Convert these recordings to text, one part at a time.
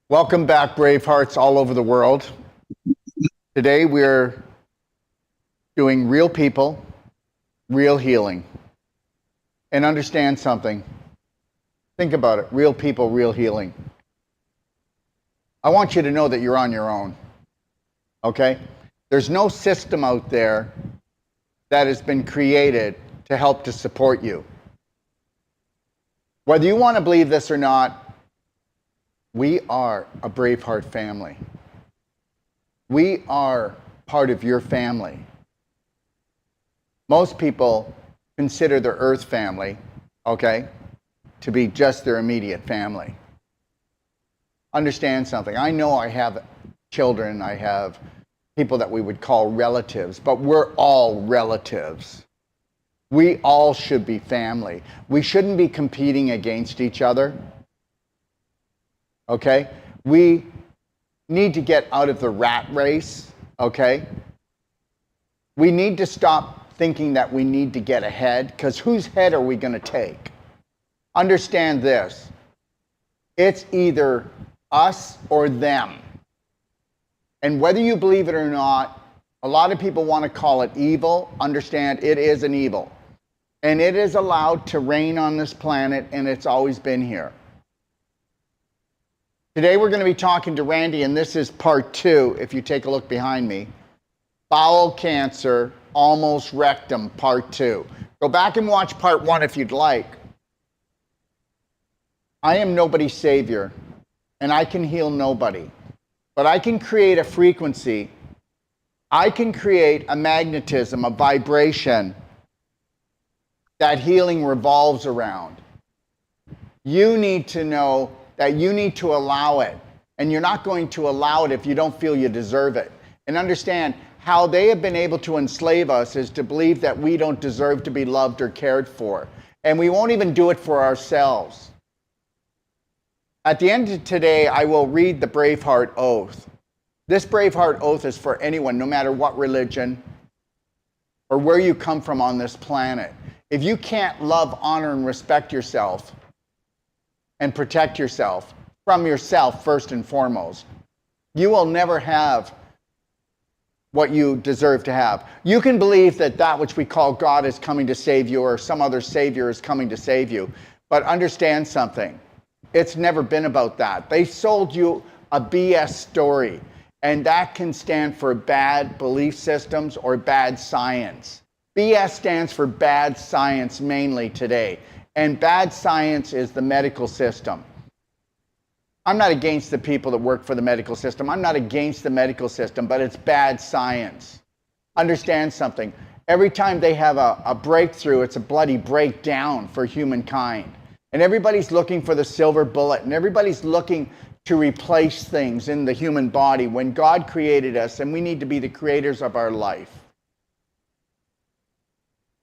Welcome back, brave hearts all over the world. Today we're doing real people, real healing. And understand something. Think about it. Real people, real healing. I want you to know that you're on your own. Okay? There's no system out there that has been created to help to support you. Whether you want to believe this or not, we are a Braveheart family. We are part of your family. Most people consider their earth family, okay, to be just their immediate family. Understand something. I know I have children, I have people that we would call relatives, but we're all relatives. We all should be family. We shouldn't be competing against each other. Okay? We need to get out of the rat race, okay? We need to stop thinking that we need to get ahead, because whose head are we going to take? Understand this. It's either us or them. And whether you believe it or not, a lot of people want to call it evil. Understand, it is an evil. And it is allowed to reign on this planet, and it's always been here. Today we're going to be talking to Randy, and this is part 2, if you take a look behind me. Bowel cancer, almost rectum, part 2. Go back and watch part 1 if you'd like. I am nobody's savior, and I can heal nobody. But I can create a frequency. I can create a magnetism, a vibration that healing revolves around. You need to know that you need to allow it. And you're not going to allow it if you don't feel you deserve it. And understand, how they have been able to enslave us is to believe that we don't deserve to be loved or cared for. And we won't even do it for ourselves. At the end of today, I will read the Braveheart Oath. This Braveheart Oath is for anyone, no matter what religion or where you come from on this planet. If you can't love, honor, and respect yourself, and protect yourself from yourself first and foremost, you will never have what you deserve to have. You can believe that that which we call God is coming to save you, or some other savior is coming to save you, but understand something. It's never been about that. They sold you a BS story, and that can stand for bad belief systems or bad science. BS stands for bad science mainly today. And bad science is the medical system. I'm not against the people that work for the medical system. I'm not against the medical system, but it's bad science. Understand something. Every time they have a breakthrough, it's a bloody breakdown for humankind. And everybody's looking for the silver bullet, and everybody's looking to replace things in the human body when God created us, and we need to be the creators of our life.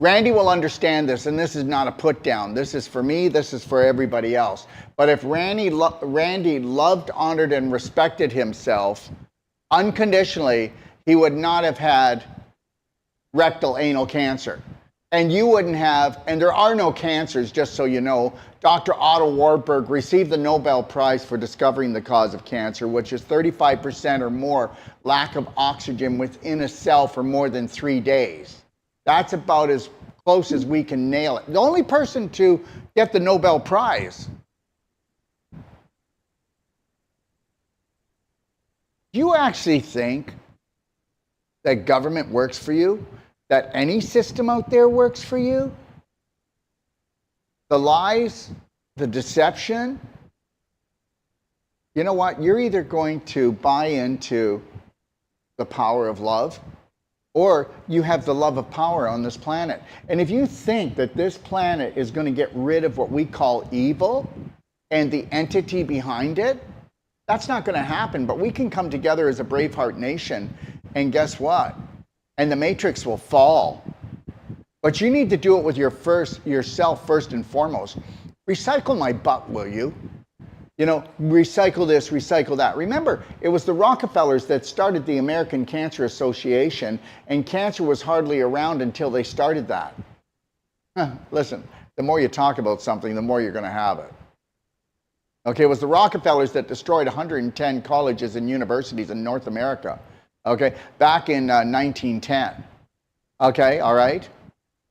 Randy will understand this, and this is not a put down. This is for me, this is for everybody else. But if Randy loved, honored, and respected himself unconditionally, he would not have had rectal anal cancer. And you wouldn't have, and there are no cancers, just so you know. Dr. Otto Warburg received the Nobel Prize for discovering the cause of cancer, which is 35% or more lack of oxygen within a cell for more than 3 days. That's about as close as we can nail it. The only person to get the Nobel Prize. Do you actually think that government works for you? That any system out there works for you? The lies, the deception? You know what? You're either going to buy into the power of love, or you have the love of power on this planet. And if you think that this planet is going to get rid of what we call evil and the entity behind it, that's not going to happen. But we can come together as a Braveheart nation, and guess what? And the matrix will fall. But you need to do it with yourself first and foremost. Recycle my butt, will you? You know, recycle this, recycle that. Remember, it was the Rockefellers that started the American Cancer Association, and cancer was hardly around until they started that. Listen, the more you talk about something, the more you're going to have it. Okay, it was the Rockefellers that destroyed 110 colleges and universities in North America, okay, back in 1910. Okay, all right?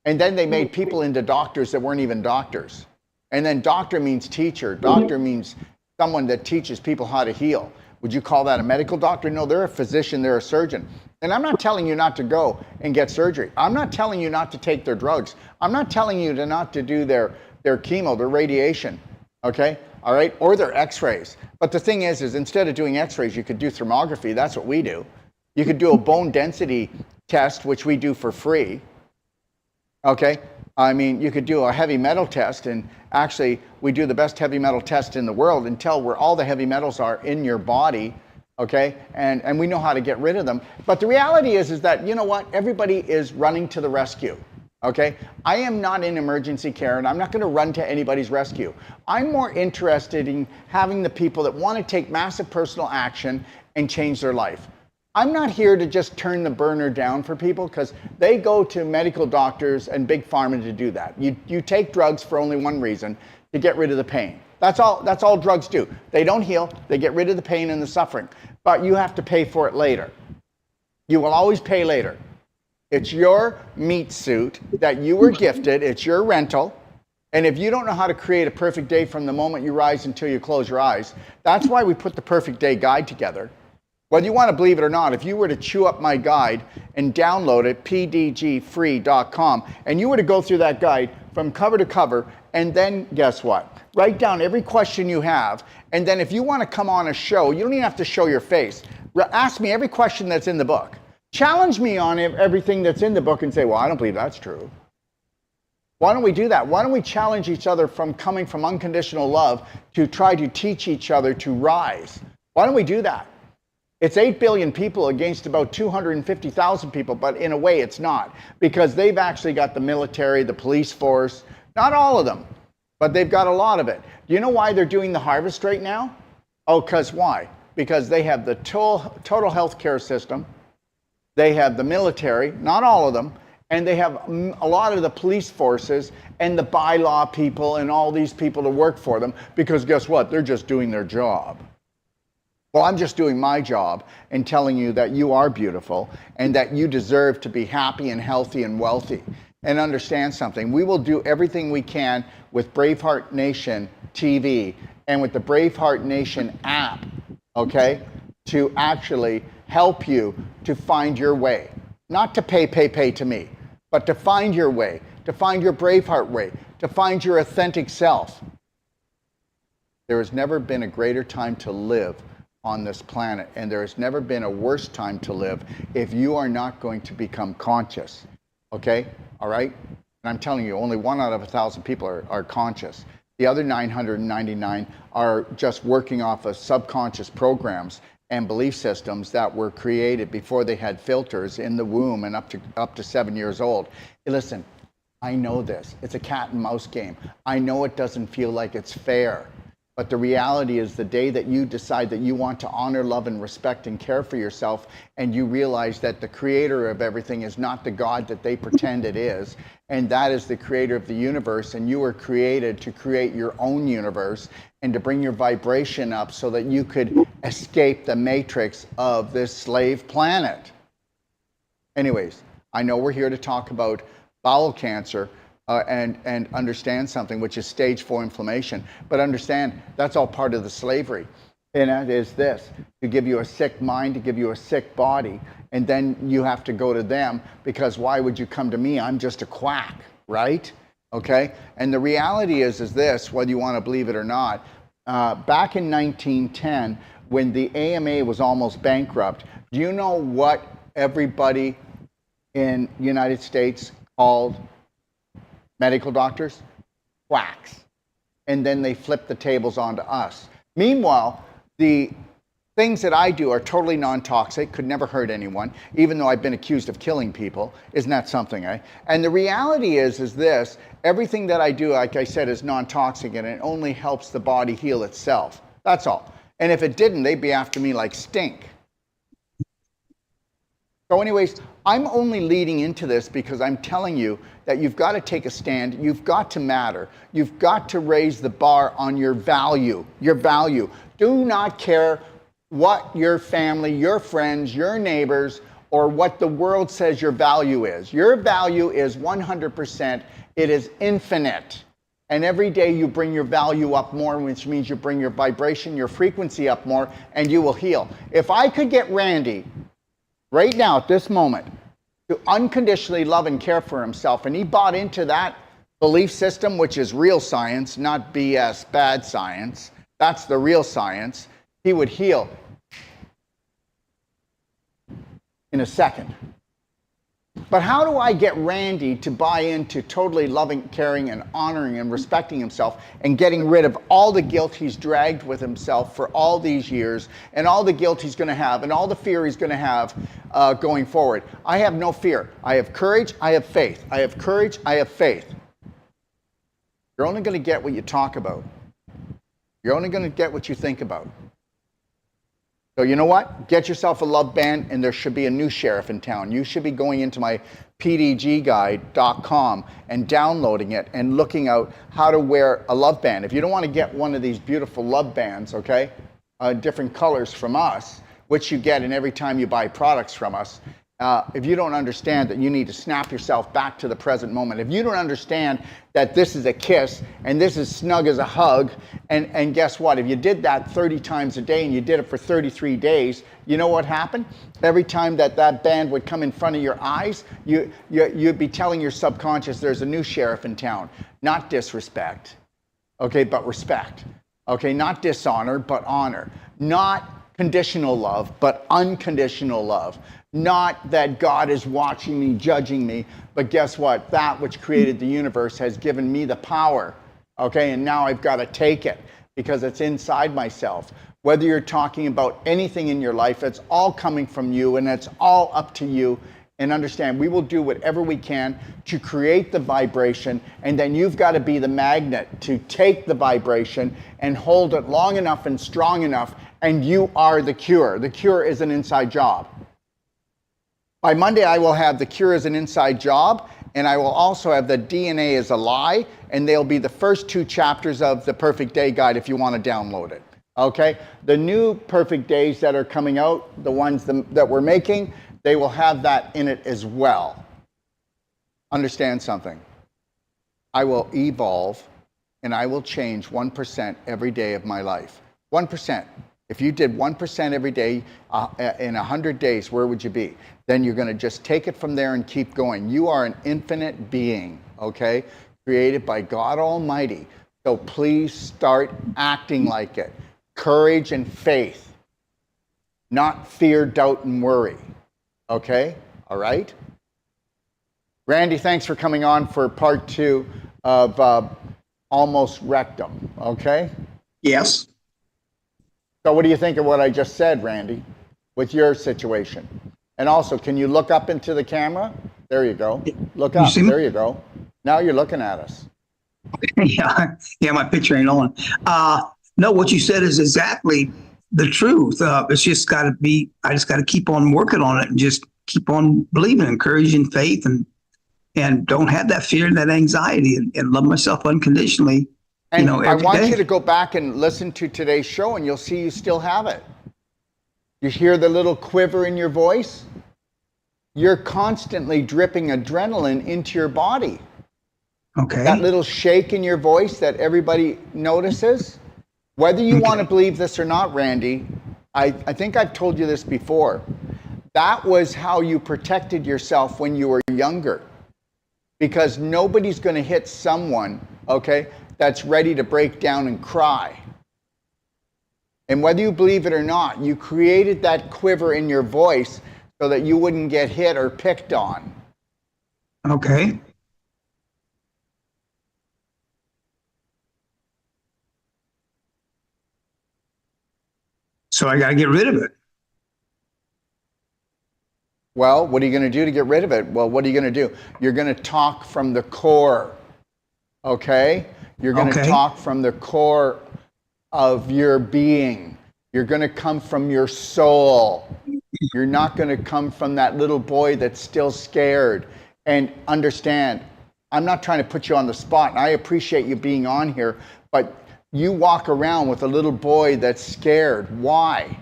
And then they made people into doctors that weren't even doctors. And then doctor means teacher. Doctor means someone that teaches people how to heal. Would you call that a medical doctor? No, they're a physician, they're a surgeon. And I'm not telling you not to go and get surgery. I'm not telling you not to take their drugs. I'm not telling you not to do their chemo, their radiation, okay? All right, or their x-rays. But the thing is instead of doing x-rays, you could do thermography. That's what we do. You could do a bone density test, which we do for free, okay? I mean, you could do a heavy metal test, and actually, we do the best heavy metal test in the world and tell where all the heavy metals are in your body, okay? And we know how to get rid of them. But the reality is that, you know what? Everybody is running to the rescue. Okay, I am not in emergency care, and I'm not going to run to anybody's rescue. I'm more interested in having the people that want to take massive personal action and change their life. I'm not here to just turn the burner down for people, because they go to medical doctors and big pharma to do that. You take drugs for only one reason, to get rid of the pain. That's all drugs do. They don't heal, they get rid of the pain and the suffering. But you have to pay for it later. You will always pay later. It's your meat suit that you were gifted. It's your rental. And if you don't know how to create a perfect day from the moment you rise until you close your eyes, that's why we put the Perfect Day Guide together. Whether you want to believe it or not, if you were to chew up my guide and download it, pdgfree.com, and you were to go through that guide from cover to cover, and then guess what? Write down every question you have, and then if you want to come on a show, you don't even have to show your face. Ask me every question that's in the book. Challenge me on everything that's in the book and say, well, I don't believe that's true. Why don't we do that? Why don't we challenge each other from coming from unconditional love to try to teach each other to rise? Why don't we do that? It's 8 billion people against about 250,000 people, but in a way it's not, because they've actually got the military, the police force, not all of them, but they've got a lot of it. Do you know why they're doing the harvest right now? Oh, because why? Because they have the total health care system. They have the military, not all of them, and they have a lot of the police forces and the bylaw people and all these people to work for them, because guess what? They're just doing their job. Well, I'm just doing my job and telling you that you are beautiful and that you deserve to be happy and healthy and wealthy. And understand something. We will do everything we can with Braveheart Nation TV and with the Braveheart Nation app, okay, to actually help you to find your way. Not to pay to me, but to find your way, to find your Braveheart way, to find your authentic self. There has never been a greater time to live on this planet, and there has never been a worse time to live if you are not going to become conscious. Okay? All right? And I'm telling you, only 1 out of 1,000 people are conscious. The other 999 are just working off of subconscious programs and belief systems that were created before they had filters in the womb and up to 7 years old. Hey, listen, I know this. It's a cat and mouse game. I know it doesn't feel like it's fair. But the reality is, the day that you decide that you want to honor, love, and respect and care for yourself, and you realize that the creator of everything is not the God that they pretend it is, and that is the creator of the universe, and you were created to create your own universe and to bring your vibration up so that you could escape the matrix of this slave planet. Anyways, I know we're here to talk about bowel cancer, and understand something, which is stage 4 inflammation. But understand, that's all part of the slavery. And that is this, to give you a sick mind, to give you a sick body, and then you have to go to them, because why would you come to me? I'm just a quack, right? Okay? And the reality is this, whether you want to believe it or not, back in 1910, when the AMA was almost bankrupt, do you know what everybody in the United States called medical doctors? Quacks. And then they flip the tables onto us. Meanwhile, the things that I do are totally non-toxic, could never hurt anyone, even though I've been accused of killing people. Isn't that something, eh? And the reality is this, everything that I do, like I said, is non-toxic, and it only helps the body heal itself. That's all. And if it didn't, they'd be after me like stink. So anyways, I'm only leading into this because I'm telling you that you've got to take a stand. You've got to matter. You've got to raise the bar on your value. Your value. Do not care what your family, your friends, your neighbors, or what the world says your value is. Your value is 100%. It is infinite. And every day you bring your value up more, which means you bring your vibration, your frequency up more, and you will heal. If I could get Randy right now at this moment to unconditionally love and care for himself, and he bought into that belief system, which is real science, not BS, bad science, that's the real science, he would heal in a second. But how do I get Randy to buy into totally loving, caring, and honoring and respecting himself and getting rid of all the guilt he's dragged with himself for all these years, and all the guilt he's going to have, and all the fear he's going to have going forward? I have no fear. I have courage. I have faith. I have courage. I have faith. You're only going to get what you talk about. You're only going to get what you think about. So you know what? Get yourself a love band, and there should be a new sheriff in town. You should be going into my pdgguide.com and downloading it and looking out how to wear a love band. If you don't want to get one of these beautiful love bands, okay, different colors from us, which you get in every time you buy products from us, if you don't understand that you need to snap yourself back to the present moment, if you don't understand that this is a kiss and this is snug as a hug, and guess what? If you did that 30 times a day and you did it for 33 days, you know what happened? Every time that band would come in front of your eyes, you'd be telling your subconscious there's a new sheriff in town. Not disrespect, okay, but respect. Okay, not dishonor, but honor. Not conditional love, but unconditional love. Not that God is watching me, judging me, but guess what? That which created the universe has given me the power, okay? And now I've got to take it because it's inside myself. Whether you're talking about anything in your life, it's all coming from you, and it's all up to you. And understand, we will do whatever we can to create the vibration, and then you've got to be the magnet to take the vibration and hold it long enough and strong enough, and you are the cure. The cure is an inside job. By Monday, I will have the cure as an inside job, and I will also have the DNA as a lie, and they'll be the first 2 chapters of the Perfect Day Guide if you want to download it. Okay? The new Perfect Days that are coming out, the ones that we're making, they will have that in it as well. Understand something. I will evolve, and I will change 1% every day of my life. 1%. If you did 1% every day in 100 days, where would you be? Then you're going to just take it from there and keep going. You are an infinite being, okay? Created by God Almighty. So please start acting like it. Courage and faith. Not fear, doubt, and worry. Okay? All right? Randy, thanks for coming on for part 2 of Almost Rectum. Okay? Yes. So what do you think of what I just said, Randy, with your situation? And also, can you look up into the camera? There you go. Look up. There you go. Now you're looking at us. Yeah, my picture ain't on. No, what you said is exactly the truth. It's just got to be, I just got to keep on working on it and just keep on believing, encouraging faith, and don't have that fear and that anxiety, and love myself unconditionally. And every I want day. you to go back and listen to today's show, and you'll see you still have it. You hear the little quiver in your voice? You're constantly dripping adrenaline into your body. Okay. That little shake in your voice that everybody notices. Whether you want to believe this or not, Randy, I think I've told you this before. That was how you protected yourself when you were younger. Because nobody's going to hit someone, okay, that's ready to break down and cry. And whether you believe it or not, you created that quiver in your voice so that you wouldn't get hit or picked on. Okay. So I got to get rid of it. Well, what are you going to do to get rid of it? Well, what are you going to do? You're going to talk from the core, okay? You're going to talk from the core of your being. You're going to come from your soul. You're not going to come from that little boy that's still scared. And understand, I'm not trying to put you on the spot, and I appreciate you being on here, but you walk around with a little boy that's scared. Why?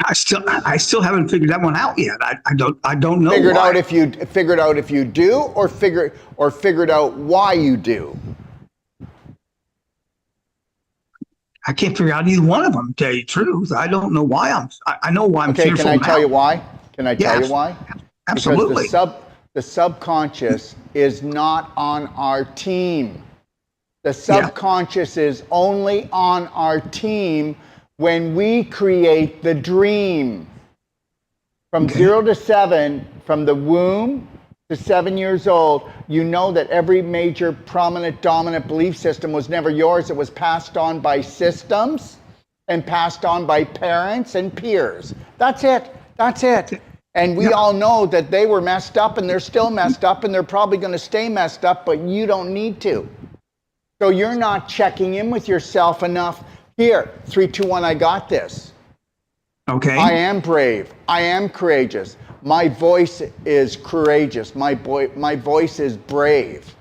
I still haven't figured that one out yet. I don't know Figured why. out if you do, or figured out why you do. I can't figure out either one of them. To tell you the truth, I don't know why I know why I'm Okay, fearful can I now. tell you why? Can I tell Yes, you why? absolutely. Because the subconscious is not on our team. The subconscious is only on our team when we create the dream. From 0 to 7, from the womb to 7 years old, you know that every major, prominent, dominant belief system was never yours. It was passed on by systems and passed on by parents and peers. That's it. That's it. And we all know that they were messed up, and they're still messed up, and they're probably going to stay messed up, but you don't need to. So you're not checking in with yourself enough. Here, 3, 2, 1, I got this. Okay. I am brave. I am courageous. My voice is courageous. My voice is brave.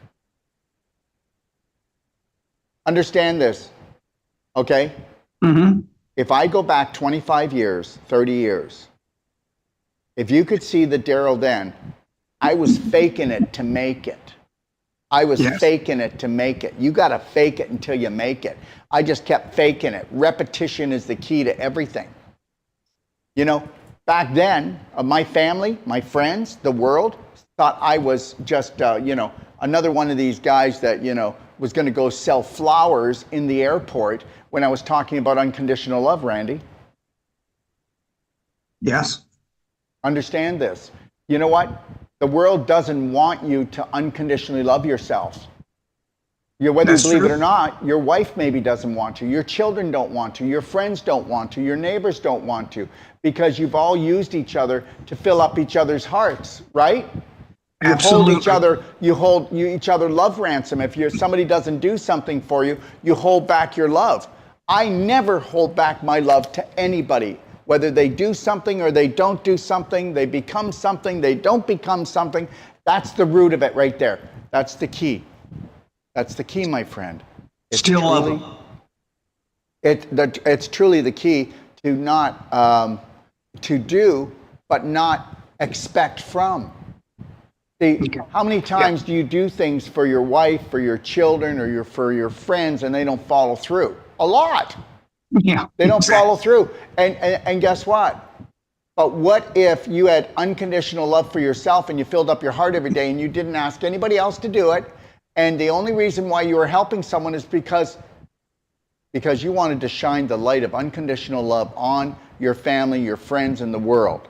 Understand this, okay? Mm-hmm. If I go back 25 years, 30 years, if you could see the Daryl then, I was faking it to make it. I was faking it to make it. You got to fake it until you make it. I just kept faking it. Repetition is the key to everything. You know, back then, my family, my friends, the world thought I was just, another one of these guys that, was going to go sell flowers in the airport when I was talking about unconditional love, Randy. Yes. Understand this. You know what? The world doesn't want you to unconditionally love yourself. Whether you believe it or not, your wife maybe doesn't want to. Your children don't want to. Your friends don't want to. Your neighbors don't want to. Because you've all used each other to fill up each other's hearts, right? You Absolutely. hold each other love ransom. If somebody doesn't do something for you, you hold back your love. I never hold back my love to anybody. Whether they do something or they don't do something, they become something, they don't become something. That's the root of it right there. That's the key. That's the key, my friend. It's still love them. It's truly the key to not to do, but not expect from. See, how many times do you do things for your wife, for your children, or for your friends, and they don't follow through? A lot. Yeah. They don't follow through. And guess what? But what if you had unconditional love for yourself and you filled up your heart every day and you didn't ask anybody else to do it, and the only reason why you were helping someone is because you wanted to shine the light of unconditional love on your family, your friends, and the world.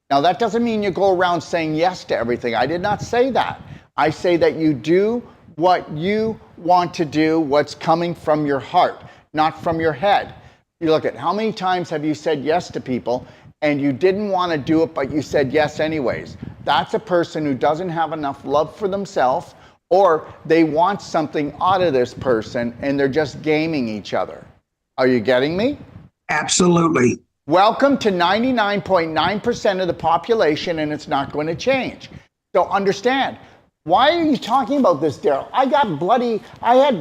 Now, that doesn't mean you go around saying yes to everything. I did not say that. I say that you do what you want to do, what's coming from your heart, not from your head. You look at how many times have you said yes to people and you didn't want to do it, but you said yes anyways. That's a person who doesn't have enough love for themselves, or they want something out of this person and they're just gaming each other. Are you getting me? Absolutely. Welcome to 99.9% of the population, and it's not going to change. So understand, why are you talking about this, Daryl? I had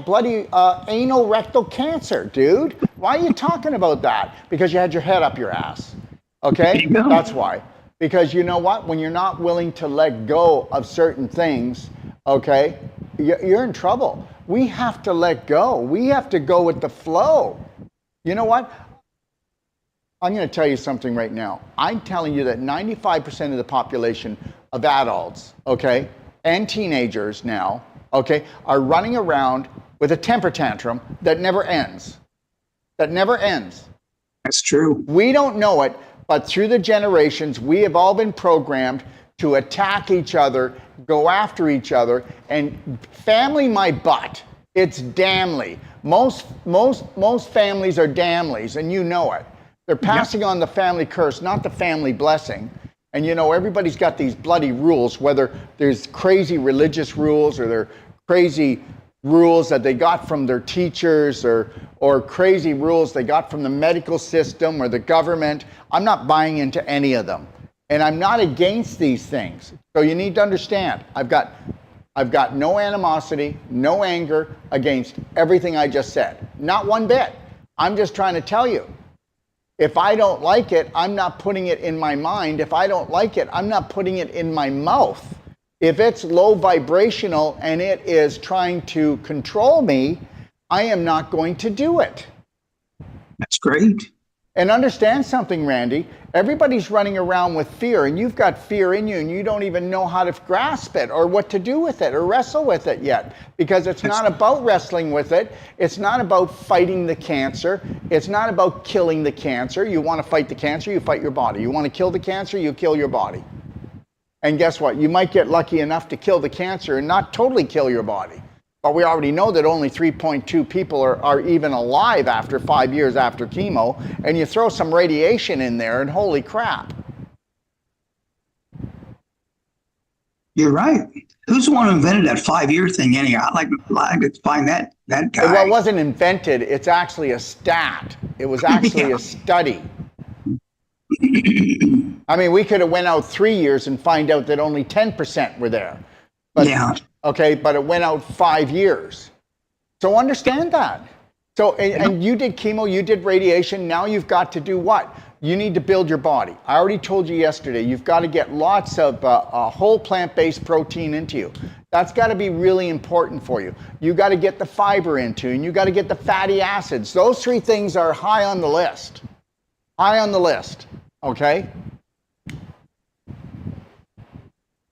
bloody anal rectal cancer, dude. Why are you talking about that? Because you had your head up your ass. Okay? That's why. Because you know what? When you're not willing to let go of certain things, okay, you're in trouble. We have to let go. We have to go with the flow. You know what? I'm going to tell you something right now. I'm telling you that 95% of the population of adults, okay, and teenagers now, okay, are running around with a temper tantrum that never ends. That never ends. That's true. We don't know it, but through the generations, we have all been programmed to attack each other, go after each other, and family my butt. It's damnly. Most families are damnlies, and you know it. They're passing on the family curse, not the family blessing. And you know, everybody's got these bloody rules, whether there's crazy religious rules or they're crazy rules that they got from their teachers or crazy rules they got from the medical system or the government. I'm not buying into any of them. And I'm not against these things. So you need to understand, I've got no animosity, no anger against everything I just said. Not one bit. I'm just trying to tell you. If I don't like it, I'm not putting it in my mind. If I don't like it, I'm not putting it in my mouth. If it's low vibrational and it is trying to control me, I am not going to do it. That's great. And understand something, Randy. Everybody's running around with fear, and you've got fear in you, and you don't even know how to grasp it or what to do with it or wrestle with it yet, because it's not about wrestling with it. It's not about fighting the cancer. It's not about killing the cancer. You want to fight the cancer, you fight your body. You want to kill the cancer, you kill your body. And guess what? You might get lucky enough to kill the cancer and not totally kill your body. But we already know that only 3.2 people are even alive after 5 years after chemo, and you throw some radiation in there, and holy crap. You're right. Who's the one who invented that 5-year thing anyhow? I'd like to find that guy. Well, it wasn't invented. It's actually a stat. It was actually a study. I mean, we could have went out 3 years and find out that only 10% were there. But, yeah. Okay, but it went out 5 years. So understand that. So, and you did chemo, you did radiation. Now you've got to do what? You need to build your body. I already told you yesterday, you've got to get lots of whole plant-based protein into you. That's got to be really important for you. You got to get the fiber into, and you got to get the fatty acids. Those 3 things are high on the list. High on the list, okay?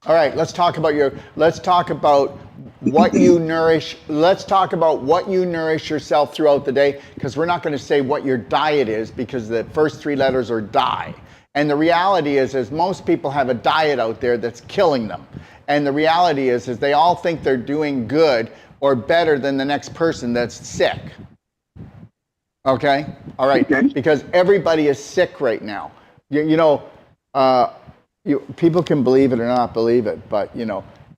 All right, let's talk about what you nourish. Let's talk about what you nourish yourself throughout the day, because we're not going to say what your diet is, because the first 3 letters are die. And the reality is most people have a diet out there that's killing them. And the reality is they all think they're doing good or better than the next person that's sick. Okay? All right. Okay. Because everybody is sick right now. People can believe it or not believe it, but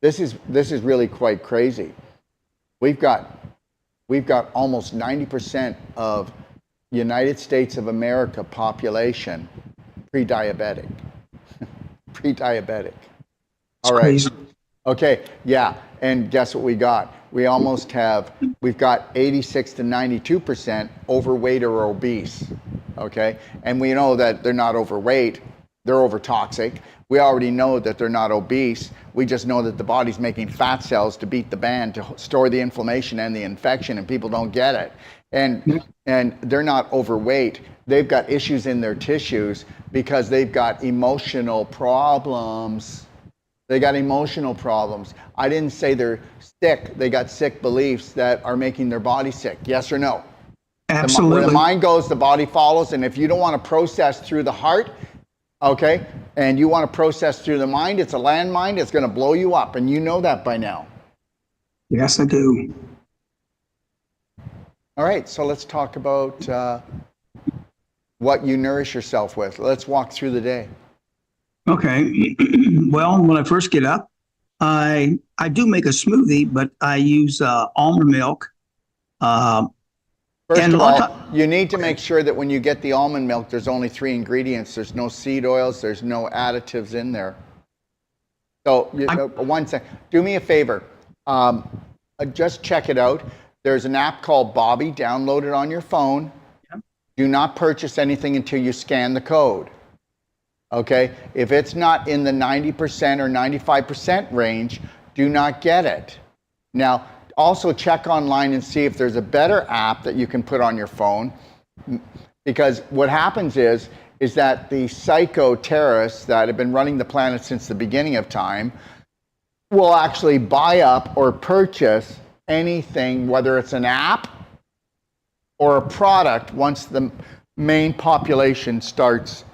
this is really quite crazy. We've got almost 90% of United States of America population pre-diabetic. Pre-diabetic. All right. Crazy. Okay, yeah, and guess what we got? We've got 86 to 92% overweight or obese, okay? And we know that they're not overweight, they're overtoxic. We already know that they're not obese. We just know that the body's making fat cells to beat the band, to store the inflammation and the infection, and people don't get it. And they're not overweight. They've got issues in their tissues because they've got emotional problems. They got emotional problems. I didn't say they're sick. They got sick beliefs that are making their body sick. Yes or no? Absolutely. Where the mind goes, the body follows. And if you don't want to process through the heart, okay, and you want to process through the mind, it's a landmine. It's going to blow you up. And you know that by now. Yes, I do. All right, so let's talk about what you nourish yourself with. Let's walk through the day. Okay. Well, when I first get up, I do make a smoothie, but I use almond milk. First of all, you need to make sure that when you get the almond milk, there's only 3 ingredients. There's no seed oils. There's no additives in there. So one second. Do me a favor. Just check it out. There's an app called Bobby. Download it on your phone. Yep. Do not purchase anything until you scan the code. Okay? If it's not in the 90% or 95% range, do not get it. Now, also check online and see if there's a better app that you can put on your phone. Because what happens is that the psycho terrorists that have been running the planet since the beginning of time will actually buy up or purchase anything, whether it's an app or a product, once the main population starts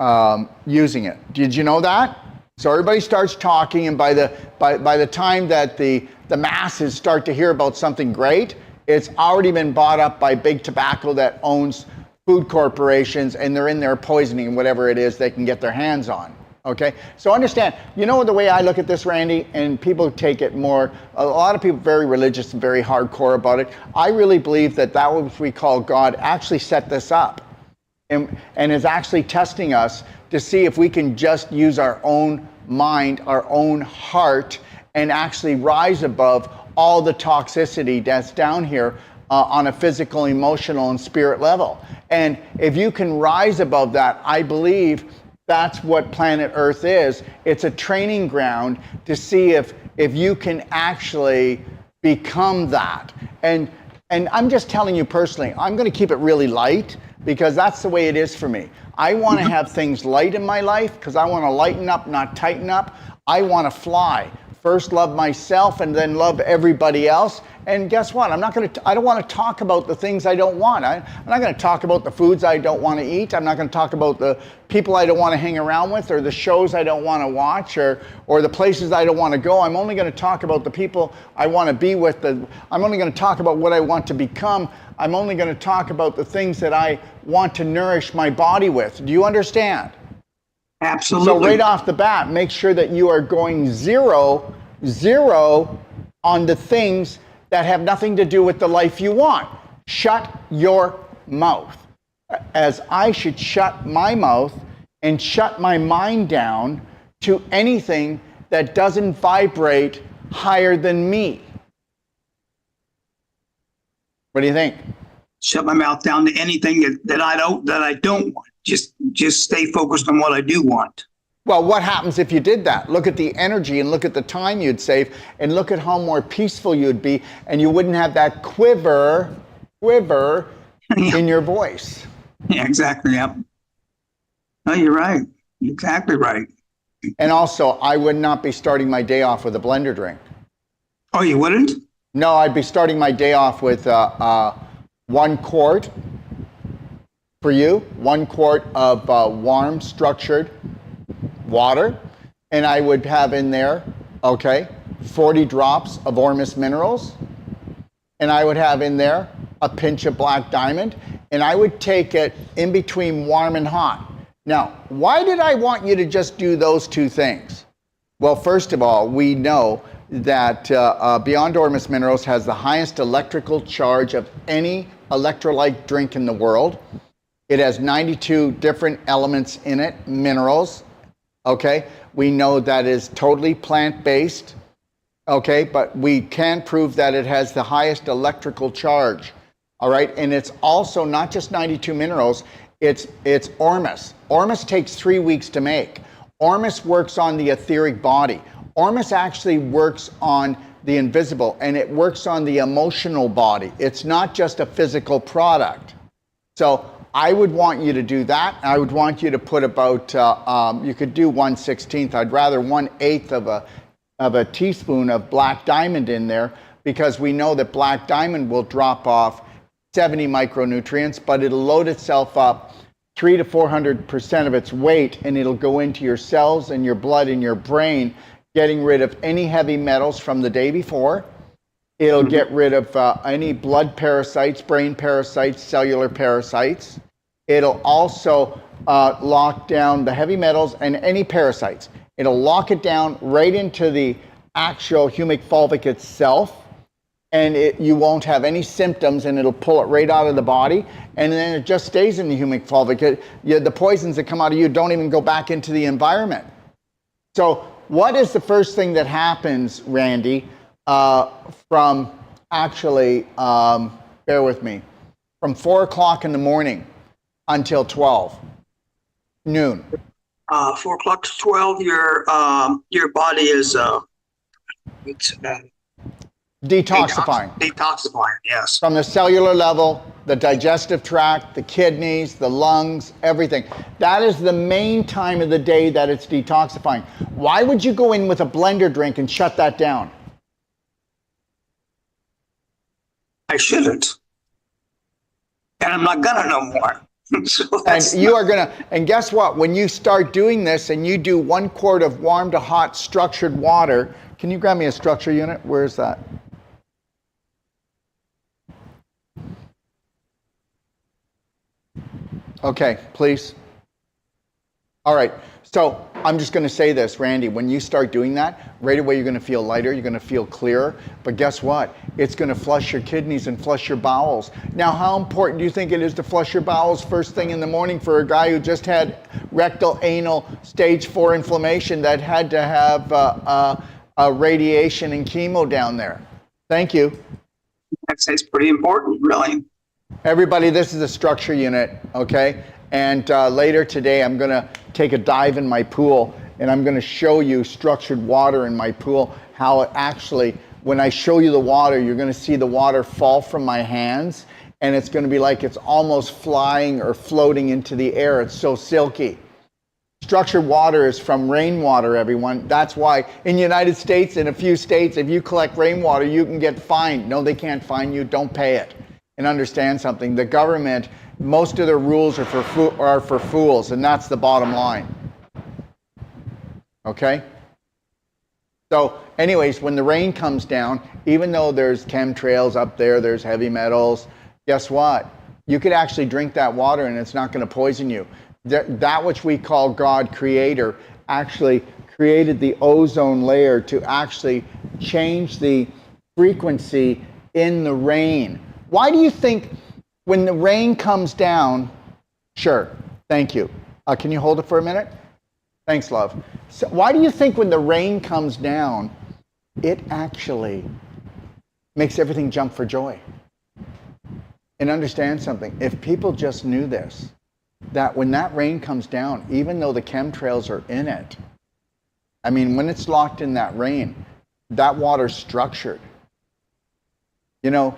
using it. Did you know that? So everybody starts talking, and by the time that the masses start to hear about something great, it's already been bought up by big tobacco that owns food corporations, and they're in there poisoning whatever it is they can get their hands on. Okay, so understand, you know the way I look at this, Randy, and people take it more, a lot of people very religious and very hardcore about it. I really believe that what we call God actually set this up and is actually testing us to see if we can just use our own mind, our own heart, and actually rise above all the toxicity that's down here on a physical, emotional, and spirit level. And if you can rise above that, I believe that's what planet Earth is. It's a training ground to see if you can actually become that. And I'm just telling you personally, I'm going to keep it really light because that's the way it is for me. I want to have things light in my life because I want to lighten up, not tighten up. I want to fly. First love myself and then love everybody else. And guess what? I don't want to talk about the things I don't want. I'm not going to talk about the foods I don't want to eat. I'm not going to talk about the people I don't want to hang around with or the shows I don't want to watch or the places I don't want to go. I'm only going to talk about the people I want to be with. I'm only going to talk about what I want to become. I'm only going to talk about the things that I want to nourish my body with. Do you understand? Absolutely. So right off the bat, make sure that you are going zero on the things that have nothing to do with the life you want. Shut your mouth. As I should shut my mouth and shut my mind down to anything that doesn't vibrate higher than me. What do you think? Shut my mouth down to anything that I don't want. Just stay focused on what I do want. Well, what happens if you did that? Look at the energy and look at the time you'd save and look at how more peaceful you'd be and you wouldn't have that quiver in your voice. Yeah, exactly. Yep. No, you're right. You're exactly right. And also, I would not be starting my day off with a blender drink. Oh, you wouldn't? No, I'd be starting my day off with 1 quart for you, 1 quart of warm, structured water, and I would have in there, 40 drops of Ormus minerals, and I would have in there a pinch of black diamond, and I would take it in between warm and hot. Now, why did I want you to just do those 2 things? Well, first of all, we know that Beyond Ormus Minerals has the highest electrical charge of any electrolyte drink in the world. It has 92 different elements in it, minerals. We know that is totally plant-based, but we can prove that it has the highest electrical charge, all right? And it's also not just 92 minerals, it's Ormus. Ormus takes 3 weeks to make. Ormus works on the etheric body. Ormus actually works on the invisible, and it works on the emotional body. It's not just a physical product. So I would want you to do that. I would want you to put about, you could do 1/16. I'd rather 1/8 of a teaspoon of black diamond in there because we know that black diamond will drop off 70 micronutrients, but it'll load itself up 300 to 400% of its weight, and it'll go into your cells and your blood and your brain, getting rid of any heavy metals from the day before. It'll get rid of any blood parasites, brain parasites, cellular parasites. It'll also lock down the heavy metals and any parasites. It'll lock it down right into the actual humic fulvic itself, and you won't have any symptoms, and it'll pull it right out of the body, and then it just stays in the humic fulvic. The poisons that come out of you don't even go back into the environment. So what is the first thing that happens, Randy, from actually, bear with me, from 4 o'clock in the morning until 12 noon? 4 o'clock to 12, your body is Detoxifying. Detoxifying, yes. From the cellular level, the digestive tract, the kidneys, the lungs, everything. That is the main time of the day that it's detoxifying. Why would you go in with a blender drink and shut that down? I shouldn't. And I'm not gonna no more. And guess what? When you start doing this and you do 1 quart of warm to hot structured water, can you grab me a structure unit? Where is that? Okay, please. All right, so I'm just going to say this, Randy, when you start doing that, right away you're going to feel lighter, you're going to feel clearer, but guess what? It's going to flush your kidneys and flush your bowels. Now, how important do you think it is to flush your bowels first thing in the morning for a guy who just had rectal anal stage 4 inflammation that had to have radiation and chemo down there? Thank you. It's pretty important, really. Everybody, this is a structure unit, okay? And later today, I'm going to take a dive in my pool, and I'm going to show you structured water in my pool, how it actually, when I show you the water, you're going to see the water fall from my hands, and it's going to be like it's almost flying or floating into the air. It's so silky. Structured water is from rainwater, everyone. That's why in the United States, in a few states, if you collect rainwater, you can get fined. No, they can't fine you. Don't pay it. And understand something. The government, most of their rules are for fools, and that's the bottom line. Okay? So anyways, when the rain comes down, even though there's chemtrails up there, there's heavy metals, guess what? You could actually drink that water and it's not going to poison you. That which we call God Creator actually created the ozone layer to actually change the frequency in the rain. Why do you think when the rain comes down, sure, thank you. Can you hold it for a minute? Thanks, love. So why do you think when the rain comes down, it actually makes everything jump for joy? And understand something, if people just knew this, that when that rain comes down, even though the chemtrails are in it, I mean, when it's locked in that rain, that water's structured. You know,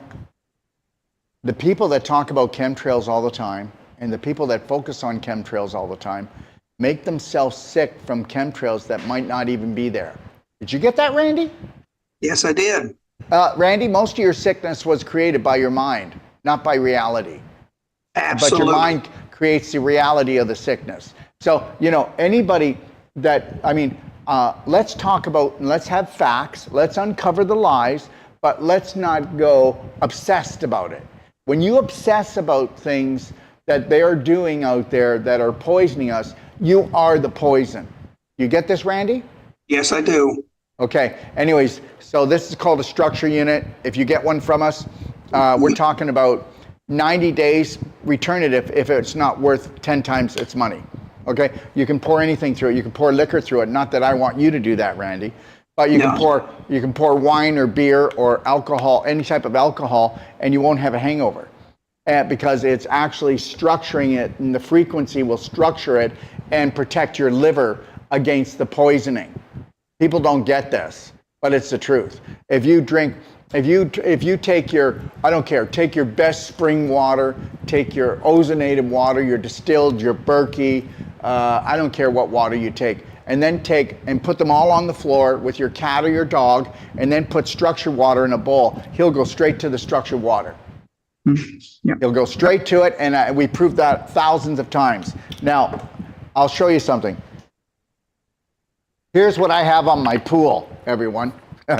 the people that talk about chemtrails all the time and the people that focus on chemtrails all the time make themselves sick from chemtrails that might not even be there. Did you get that, Randy? Yes, I did. Randy, most of your sickness was created by your mind, not by reality. Absolutely. But your mind creates the reality of the sickness. So, you know, anybody that, I mean, let's talk about, let's have facts, let's uncover the lies, but let's not go obsessed about it. When you obsess about things that they're doing out there that are poisoning us, you are the poison. You get this, Randy? Yes, I do. Okay. Anyways, so this is called a structure unit. If you get one from us, we're talking about 90 days. Return it if it's not worth 10 times its money. Okay? You can pour anything through it. You can pour liquor through it. Not that I want you to do that, Randy. But you can pour wine or beer or alcohol, any type of alcohol, and you won't have a hangover. Because it's actually structuring it, and the frequency will structure it and protect your liver against the poisoning. People don't get this, but it's the truth. If you take your, I don't care, take your best spring water, take your ozonated water, your distilled, your Berkey, I don't care what water you take, and then take and put them all on the floor with your cat or your dog, and then put structured water in a bowl, he'll go straight to the structured water. Yep. He'll go straight to it, and we proved that thousands of times. Now, I'll show you something. Here's what I have on my pool, everyone.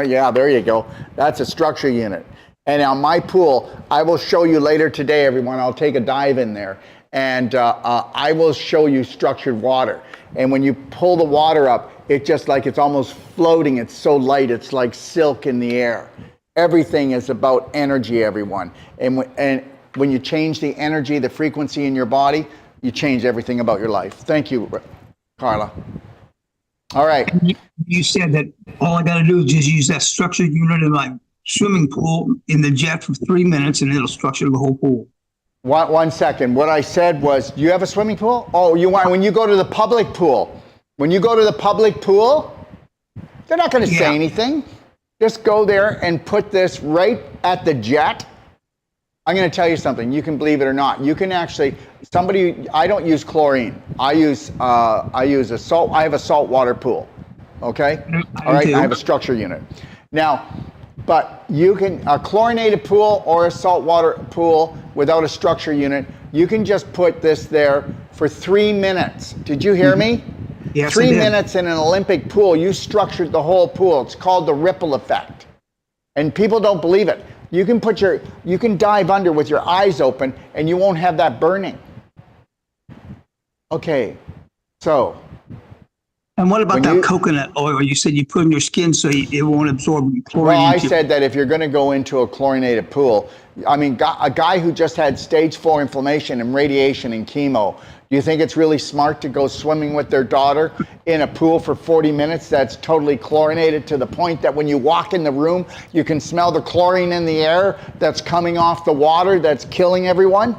Yeah, there you go. That's a structure unit. And on my pool, I will show you later today, everyone. I'll take a dive in there, and I will show you structured water. And when you pull the water up, it's just like it's almost floating. It's so light, it's like silk in the air. Everything is about energy, everyone. And when you change the energy, the frequency in your body, you change everything about your life. Thank you, Carla. All right. You said that all I got to do is just use that structured unit in my swimming pool in the jet for 3 minutes, and it'll structure the whole pool. One second. What I said was, do you have a swimming pool? Oh, you want when you go to the public pool. When you go to the public pool, they're not going to say anything. Just go there and put this right at the jet. I'm going to tell you something. You can believe it or not. You can actually, I don't use chlorine. I use a salt. I have a saltwater pool. Okay. All right. I have a structure unit. Now, but you can, a chlorinated pool or a saltwater pool without a structure unit, you can just put this there for 3 minutes. Did you hear me? Yes, 3 minutes in an Olympic pool, you structured the whole pool. It's called the ripple effect. And people don't believe it. You can dive under with your eyes open and you won't have that burning. Okay, so And what about When that you, coconut oil? You said you put in your skin so it won't absorb chlorine. well, I said that if you're going to go into a chlorinated pool, I mean, a guy who just had stage 4 inflammation and radiation and chemo, do you think it's really smart to go swimming with their daughter in a pool for 40 minutes that's totally chlorinated to the point that when you walk in the room, you can smell the chlorine in the air that's coming off the water that's killing everyone?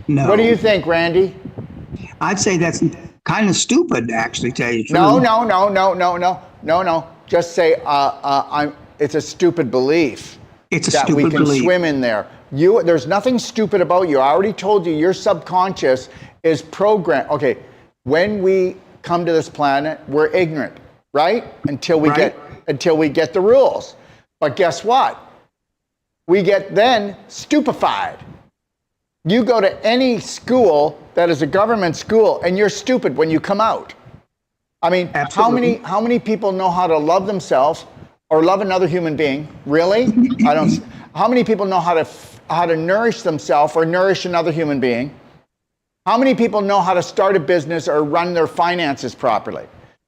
No. What do you think, Randy? I'd say that's kind of stupid, actually, to tell you the truth. No. Just say it's a stupid belief. It's a that stupid we can belief. swim in there. There's nothing stupid about you. I already told you your subconscious is programmed. Okay, when we come to this planet, we're ignorant, right? Until we get the rules. But guess what? We get then stupefied. You go to any school that is a government school and you're stupid when you come out. I mean, Absolutely. how many people know how to love themselves or love another human being? Really? I don't. How many people know how to nourish themselves or nourish another human being? How many people know how to start a business or run their finances properly?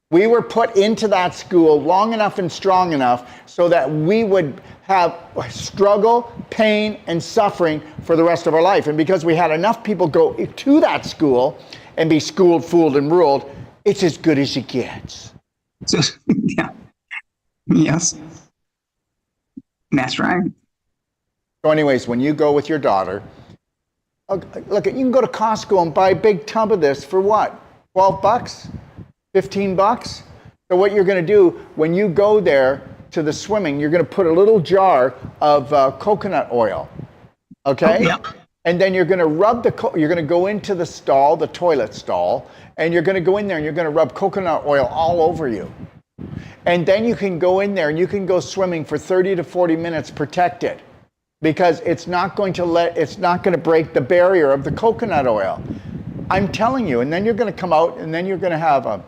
We were put into that school long enough and strong enough so that we would have struggle, pain, and suffering for the rest of our life. And because we had enough people go to that school and be schooled, fooled, and ruled, it's as good as it gets. So, yeah. Yes. That's right. So anyways, when you go with your daughter, look, you can go to Costco and buy a big tub of this for what? 12 bucks? 15 bucks? So what you're going to do when you go there to the swimming, you're going to put a little jar of coconut oil, okay? Oh, yeah. And then you're going to you're going to go into the stall, the toilet stall, and you're going to go in there and you're going to rub coconut oil all over you. And then you can go in there and you can go swimming for 30 to 40 minutes protected, because it's not going to break the barrier of the coconut oil. I'm telling you. And then you're going to come out and then you're going to have a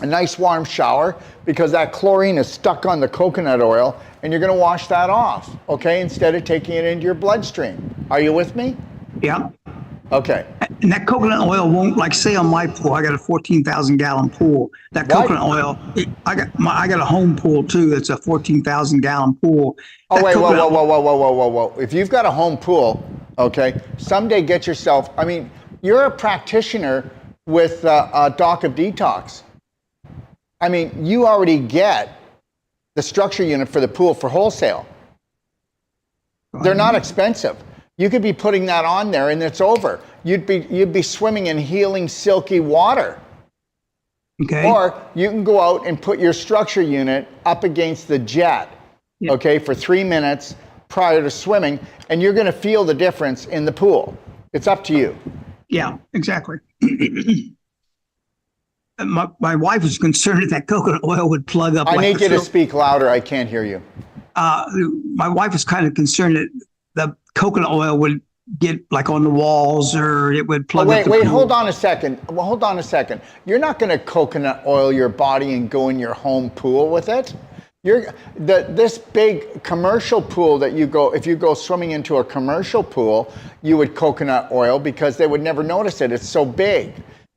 nice warm shower, because that chlorine is stuck on the coconut oil, and you're going to wash that off, okay, instead of taking it into your bloodstream. Are you with me? Yeah. Okay. And that coconut oil won't, like, say on my pool, I got a 14,000 gallon pool. That coconut oil, I got a home pool too. It's a 14,000 gallon pool. Oh, wait, whoa. If you've got a home pool, okay, someday get yourself, I mean, you're a practitioner with a Doc of Detox. I mean, you already get the structure unit for the pool for wholesale. They're not expensive. You could be putting that on there and it's over. You'd be swimming in healing, silky water. Okay. Or you can go out and put your structure unit up against the jet, okay, for 3 minutes prior to swimming, and you're going to feel the difference in the pool. It's up to you. Yeah, exactly. My wife was concerned that coconut oil would plug up. I need you to speak louder. I can't hear you. My wife was kind of concerned that the coconut oil would get like on the walls, or it would plug up. Wait, hold on a second. Well, hold on a second. You're not going to coconut oil your body and go in your home pool with it. This big commercial pool that if you go swimming into a commercial pool, you would coconut oil because they would never notice it. It's so big.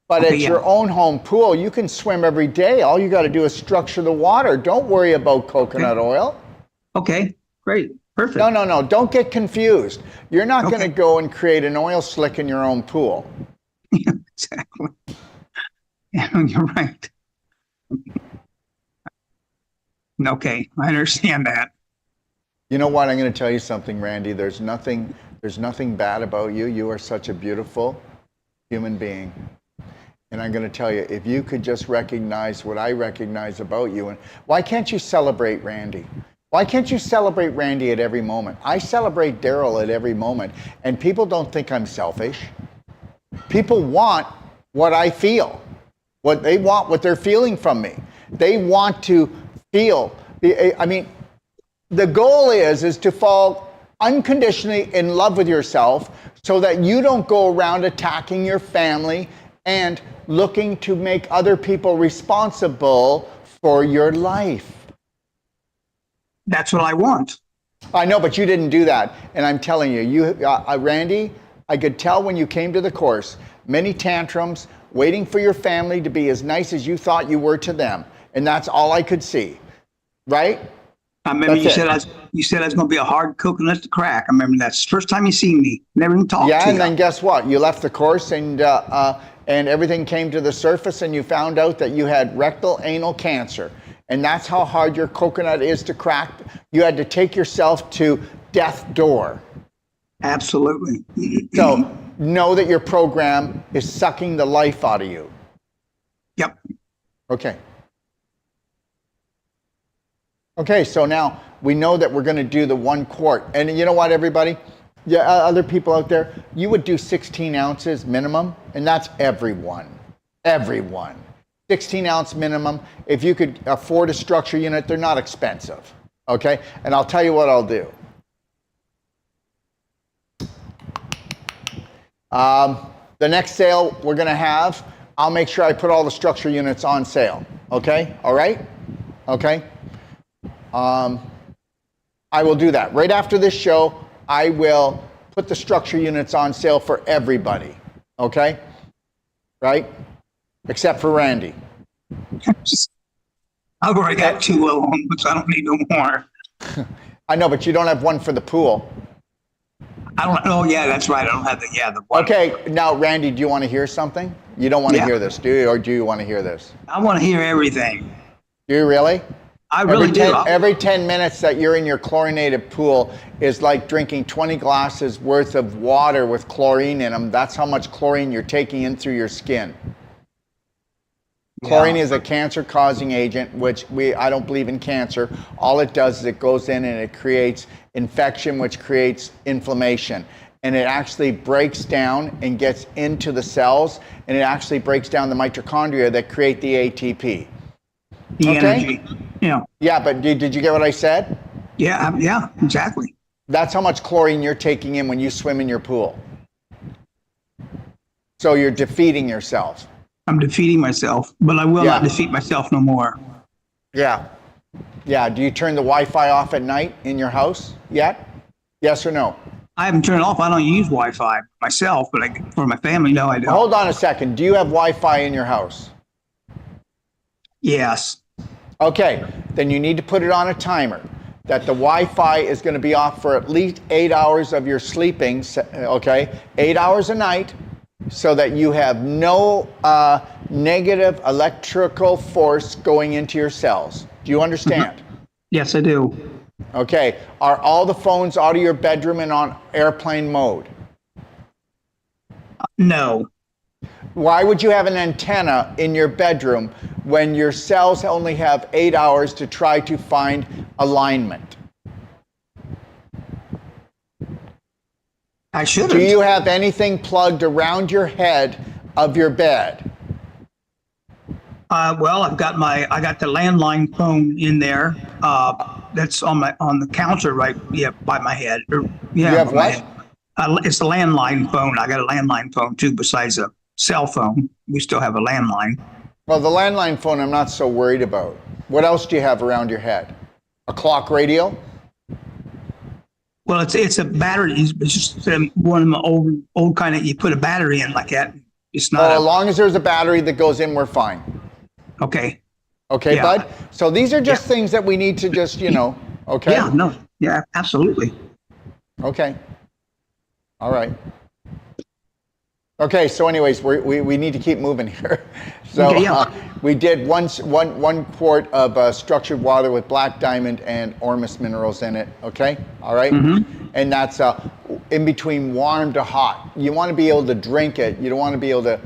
But at your own home pool, you can swim every day. All you got to do is structure the water. Don't worry about coconut oil. Okay, great. Perfect. No. Don't get confused. You're not going to go and create an oil slick in your own pool. Yeah, exactly. Yeah, you're right. Okay, I understand that. You know what? I'm going to tell you something, Randy. There's nothing bad about you. You are such a beautiful human being. And I'm going to tell you, if you could just recognize what I recognize about you, and why can't you celebrate Randy? Why can't you celebrate Randy at every moment? I celebrate Daryl at every moment, and people don't think I'm selfish. People want what I feel, what they want, what they're feeling from me. They want to feel. I mean, the goal is to fall unconditionally in love with yourself, so that you don't go around attacking your family and looking to make other people responsible for your life. That's what I want. I know, but you didn't do that. And I'm telling you, Randy, I could tell when you came to the course, many tantrums, waiting for your family to be as nice as you thought you were to them. And that's all I could see. Right? I remember That's you said I was going to be a hard coconut to crack. I remember that's the first time you seen me. Never even talked to Yeah, you. and then guess what? You left the course and everything came to the surface and you found out that you had rectal anal cancer. And that's how hard your coconut is to crack. You had to take yourself to death door. Absolutely. So know that your program is sucking the life out of you. Yep. Okay. Okay, so now we know that we're going to do the 1 quart. And you know what, everybody? Yeah, other people out there, you would do 16 ounces minimum, and that's everyone. Everyone. 16 ounce minimum. If you could afford a structure unit, they're not expensive. Okay? And I'll tell you what I'll do. The next sale we're going to have, I'll make sure I put all the structure units on sale. Okay? All right? Okay? I will do that. Right after this show, I will put the structure units on sale for everybody. Okay? Right? Except for Randy. I've already got 2 of them, so I don't need no more. I know, but you don't have one for the pool. I don't. Oh yeah, that's right. I don't have the one. Okay, now Randy, do you want to hear something? You don't want to hear this, do you? Or do you want to hear this? I want to hear everything. Do you really? I really do. Every 10 minutes that you're in your chlorinated pool is like drinking 20 glasses worth of water with chlorine in them. That's how much chlorine you're taking in through your skin. Chlorine is a cancer-causing agent, which I don't believe in cancer. All it does is it goes in and it creates infection, which creates inflammation. And it actually breaks down and gets into the cells, and it actually breaks down the mitochondria that create the ATP. The energy. Yeah. Yeah, but did you get what I said? Yeah, yeah, exactly. That's how much chlorine you're taking in when you swim in your pool. So you're defeating yourself. I'm defeating myself, but I will not defeat myself no more. Yeah. Yeah. Do you turn the Wi-Fi off at night in your house yet? Yes or no? I haven't turned it off. I don't use Wi-Fi myself, but for my family, no, I don't. Hold on a second. Do you have Wi-Fi in your house? Yes. Okay. Then you need to put it on a timer that the Wi-Fi is going to be off for at least 8 hours of your sleeping, okay? 8 hours a night, so that you have no negative electrical force going into your cells. Do you understand? Mm-hmm. Yes, I do. Okay. Are all the phones out of your bedroom and on airplane mode? No. Why would you have an antenna in your bedroom when your cells only have 8 hours to try to find alignment? I shouldn't. Do you have anything plugged around your head of your bed? Well, I got the landline phone in there. That's on the counter right, by my head. You have what? It's a landline phone. I got a landline phone too, besides a cell phone. We still have a landline. Well, the landline phone I'm not so worried about. What else do you have around your head? A clock radio? Well, it's a battery. It's just one of the old kind of, you put a battery in like that. It's not. As long as there's a battery that goes in, we're fine. Okay. Okay, yeah. bud? So these are just things that we need to just, okay? Yeah, no. Yeah, absolutely. Okay. All right. Okay, so anyways, we need to keep moving here. So we did one quart of structured water with black diamond and ormus minerals in it, okay? All right? Mm-hmm. And that's in between warm to hot. You want to be able to drink it. You don't want to be able to,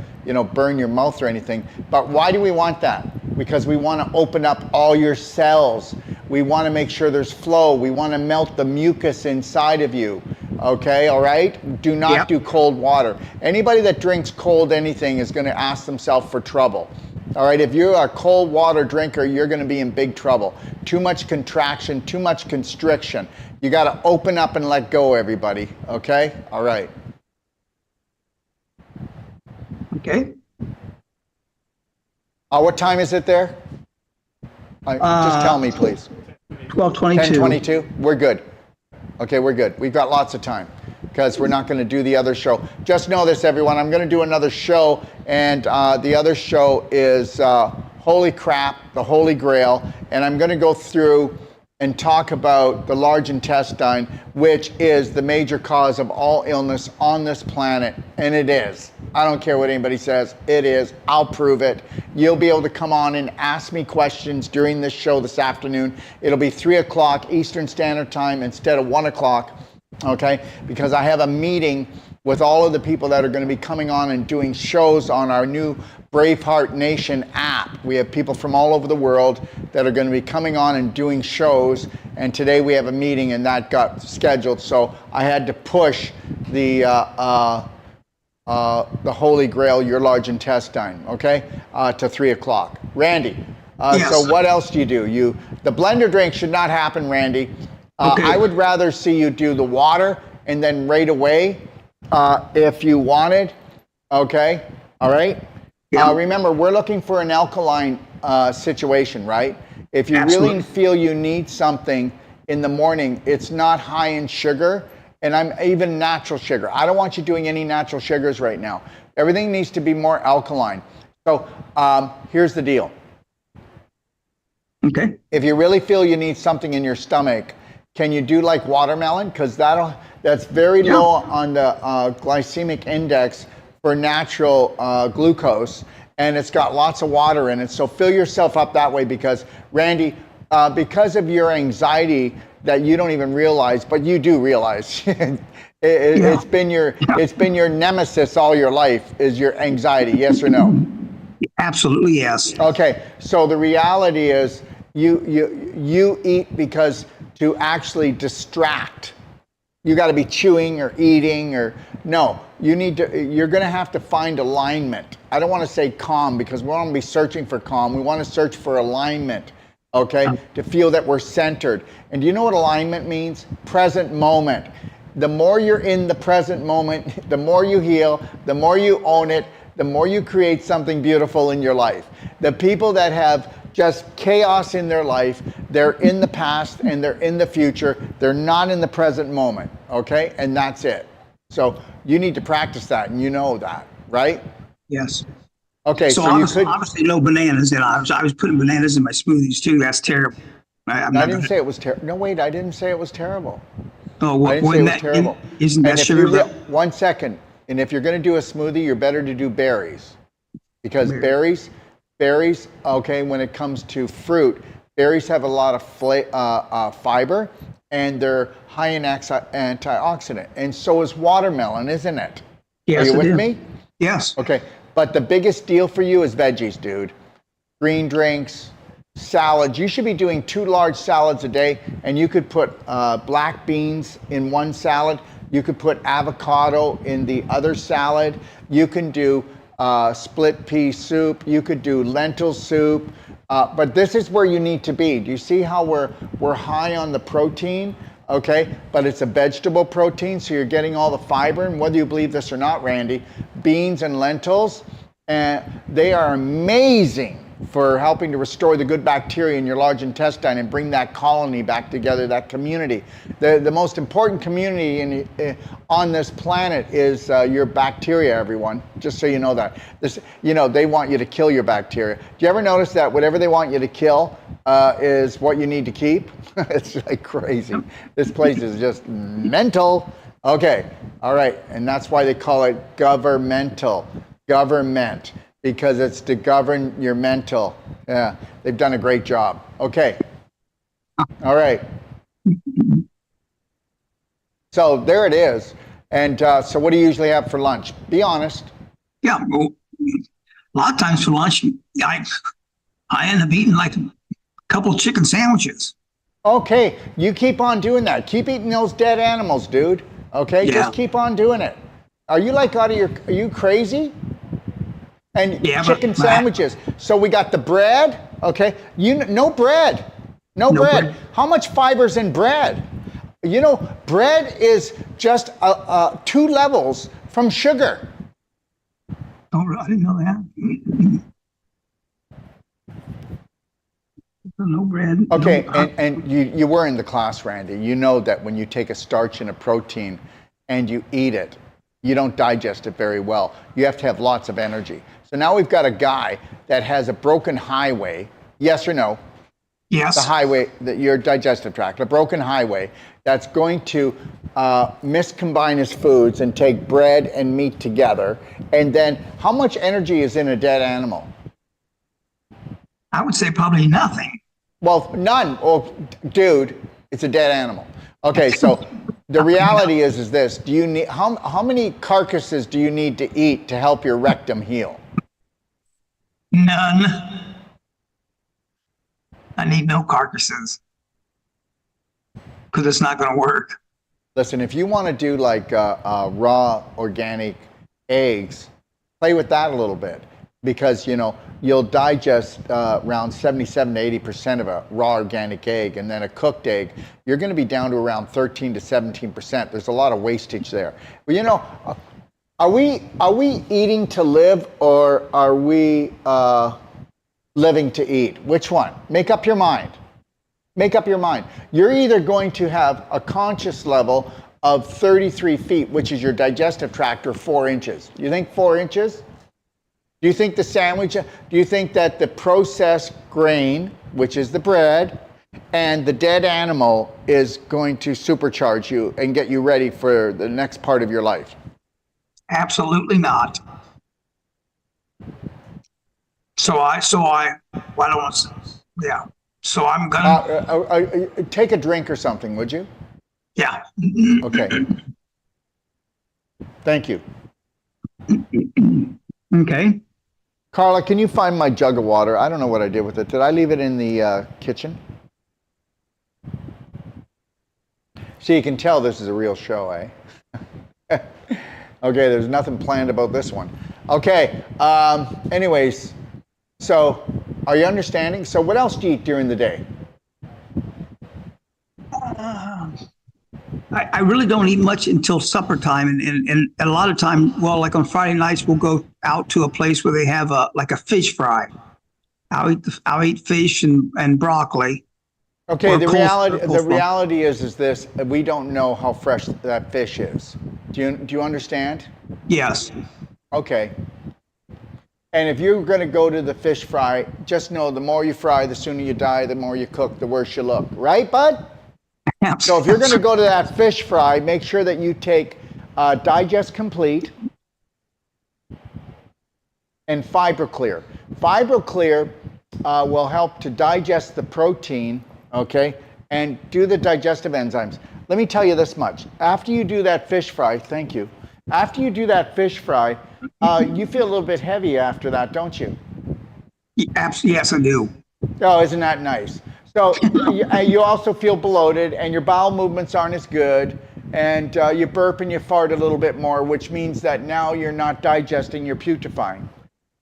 burn your mouth or anything. But why do we want that? Because we want to open up all your cells. We want to make sure there's flow. We want to melt the mucus inside of you. Okay, all right? Do not do cold water. Anybody that drinks cold anything is going to ask themselves for trouble. All right, if you're a cold water drinker, you're going to be in big trouble. Too much contraction, too much constriction. You got to open up and let go, everybody. Okay? All right. Okay. What time is it there? Just tell me, please. 12:22. 10:22? We're good. Okay, we're good. We've got lots of time. because we're not going to do the other show. Just know this, everyone. I'm going to do another show, and the other show is Holy Crap, the Holy Grail, and I'm going to go through and talk about the large intestine, which is the major cause of all illness on this planet, and it is. I don't care what anybody says, it is. I'll prove it. You'll be able to come on and ask me questions during this show this afternoon. It'll be 3 o'clock Eastern Standard Time instead of 1 o'clock, okay? Because I have a meeting with all of the people that are going to be coming on and doing shows on our new Braveheart Nation app. We have people from all over the world that are going to be coming on and doing shows, and today we have a meeting and that got scheduled, so I had to push the Holy Grail, your large intestine, okay, to 3 o'clock. Randy, Yes. So what else do? The blender drink should not happen, Randy. Okay. I would rather see you do the water and then right away, if you wanted, okay, all right? Yeah. Remember, we're looking for an alkaline situation, right? If you Absolutely. really feel you need something in the morning, it's not high in sugar, and I'm even natural sugar. I don't want you doing any natural sugars right now. Everything needs to be more alkaline. So here's the deal. Okay. If you really feel you need something in your stomach, can you do like watermelon? Because that's very low on the glycemic index for natural glucose, and it's got lots of water in it. So fill yourself up that way, because Randy, because of your anxiety that you don't even realize, but you do realize, it's been your nemesis all your life, is your anxiety. Yes or no? Absolutely, yes. Okay, so the reality is you eat because to actually distract. You got to be chewing or eating, or no, you're going to have to find alignment. I don't want to say calm, because we don't want to be searching for calm. We want to search for alignment, okay, to feel that we're centered. And do you know what alignment means? Present moment. The more you're in the present moment, the more you heal, the more you own it, the more you create something beautiful in your life. The people that have just chaos in their life, they're in the past and they're in the future. They're not in the present moment, okay? And that's it. So you need to practice that, and you know that, right? Yes. Okay, So obviously no bananas in. I was putting bananas in my smoothies too. That's terrible. I didn't say it was terrible. No, wait, I didn't say it was terrible. Oh, I didn't say it was terrible. Isn't that sugar? 1 second. And if you're going to do a smoothie, you're better to do berries, because berries, okay, when it comes to fruit, berries have a lot of fiber, and they're high in antioxidant. And so is watermelon, isn't it? Yes, Are you with me? Yes. Okay, but the biggest deal for you is veggies, dude. Green drinks, salads. You should be doing 2 large salads a day, and you could put black beans in one salad. You could put avocado in the other salad. You can do split pea soup. You could do lentil soup. But this is where you need to be. Do you see how we're high on the protein? Okay, but it's a vegetable protein, so you're getting all the fiber. And whether you believe this or not, Randy, beans and lentils, and they are amazing for helping to restore the good bacteria in your large intestine and bring that colony back together, that community. The most important community on this planet is your bacteria, everyone, just so you know that. They want you to kill your bacteria. Do you ever notice that whatever they want you to kill is what you need to keep? It's like crazy. This place is just mental. Okay, all right, and that's why they call it governmental. Government. Because it's to govern your mental. Yeah, they've done a great job. Okay. All right. So there it is. And so what do you usually have for lunch? Be honest. Yeah. Well, a lot of times for lunch, I end up eating like a couple of chicken sandwiches. Okay, you keep on doing that. Keep eating those dead animals, dude. Okay, just keep on doing it. Are you are you crazy? And chicken sandwiches. So we got the bread, okay? No bread. No bread. How much fiber's in bread? Bread is just 2 levels from sugar. Oh, I didn't know that. No bread. Okay, and you were in the class, Randy. You know that when you take a starch and a protein, and you eat it, you don't digest it very well. You have to have lots of energy. So now we've got a guy that has a broken highway. Yes or no? Yes. The highway, your digestive tract, a broken highway that's going to miscombine his foods and take bread and meat together. And then how much energy is in a dead animal? I would say probably nothing. Well, none. Well, dude, it's a dead animal. Okay, so the reality is this: do you need how many carcasses do you need to eat to help your rectum heal? None. I need no carcasses because it's not going to work. Listen, if you want to do like raw organic eggs, play with that a little bit, because you'll digest around 77 to 80% of a raw organic egg, and then a cooked egg, you're going to be down to around 13 to 17%. There's a lot of wastage there. But are we eating to live, or are we living to eat? Which one? Make up your mind. Make up your mind. You're either going to have a conscious level of 33 feet, which is your digestive tract, or 4 inches. You think 4 inches? Do you think the sandwich, do you think that the processed grain, which is the bread, and the dead animal is going to supercharge you and get you ready for the next part of your life? Absolutely not. So I don't want to, yeah. So I'm gonna take a drink or something, would you? Yeah. Okay. Thank you. Okay. Carla, can you find my jug of water? I don't know what I did with it. Did I leave it in the kitchen? So you can tell this is a real show, eh? Okay, there's nothing planned about this one. Okay, anyways, so are you understanding? So what else do you eat during the day? I really don't eat much until supper time, and a lot of time, well, like on Friday nights, we'll go out to a place where they have a fish fry. I'll eat fish and broccoli. Okay, the reality is this: we don't know how fresh that fish is. Do you understand? Yes. Okay. And if you're going to go to the fish fry, just know the more you fry, the sooner you die, the more you cook, the worse you look. Right, bud? So if you're going to go to that fish fry, make sure that you take Digest Complete and Fiber Clear. Fiber Clear will help to digest the protein, okay, and do the digestive enzymes. Let me tell you this much. After you do that fish fry, thank you. After you do that fish fry, you feel a little bit heavy after that, don't you? Yes, I do. Oh, isn't that nice? So you also feel bloated, and your bowel movements aren't as good, and you burp and you fart a little bit more, which means that now you're not digesting, you're putrefying.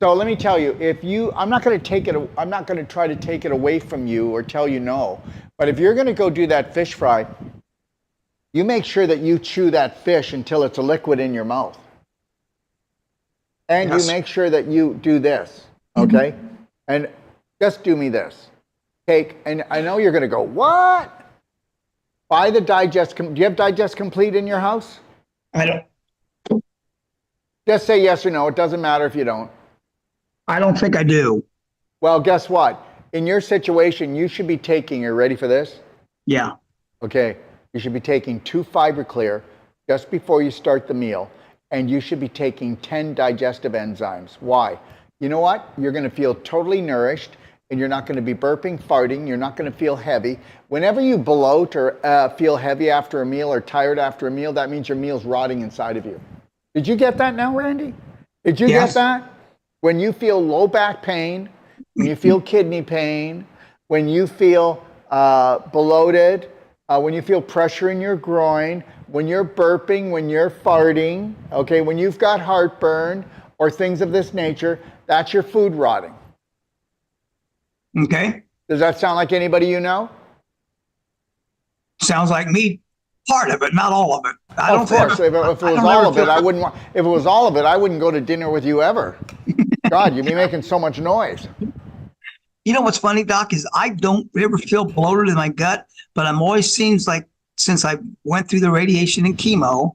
So let me tell you, I'm not going to try to take it away from you or tell you no, but if you're going to go do that fish fry, you make sure that you chew that fish until it's a liquid in your mouth. And yes. You make sure that you do this, okay? And just do me this. Take, and I know you're going to go, what? Buy the do you have Digest Complete in your house? I don't. Just say yes or no. It doesn't matter if you don't. I don't think I do. Well, guess what? In your situation, you should be taking, are you ready for this? Yeah. Okay. You should be taking 2 Fiber Clear just before you start the meal, and you should be taking 10 digestive enzymes. Why? You know what? You're going to feel totally nourished, and you're not going to be burping, farting. You're not going to feel heavy. Whenever you bloat or feel heavy after a meal or tired after a meal, that means your meal's rotting inside of you. Did you get that now, Randy? Did you get that? When you feel low back pain, when you feel kidney pain, when you feel bloated, when you feel pressure in your groin, when you're burping, when you're farting, okay, when you've got heartburn or things of this nature, that's your food rotting. Okay. Does that sound like anybody you know? Sounds like me. Part of it, not all of it. Of course, if it was all of it, I wouldn't want. If it was all of it, I wouldn't go to dinner with you ever. God, you'd be making so much noise. You know what's funny, Doc, is I don't ever feel bloated in my gut, but I'm always seems like since I went through the radiation and chemo,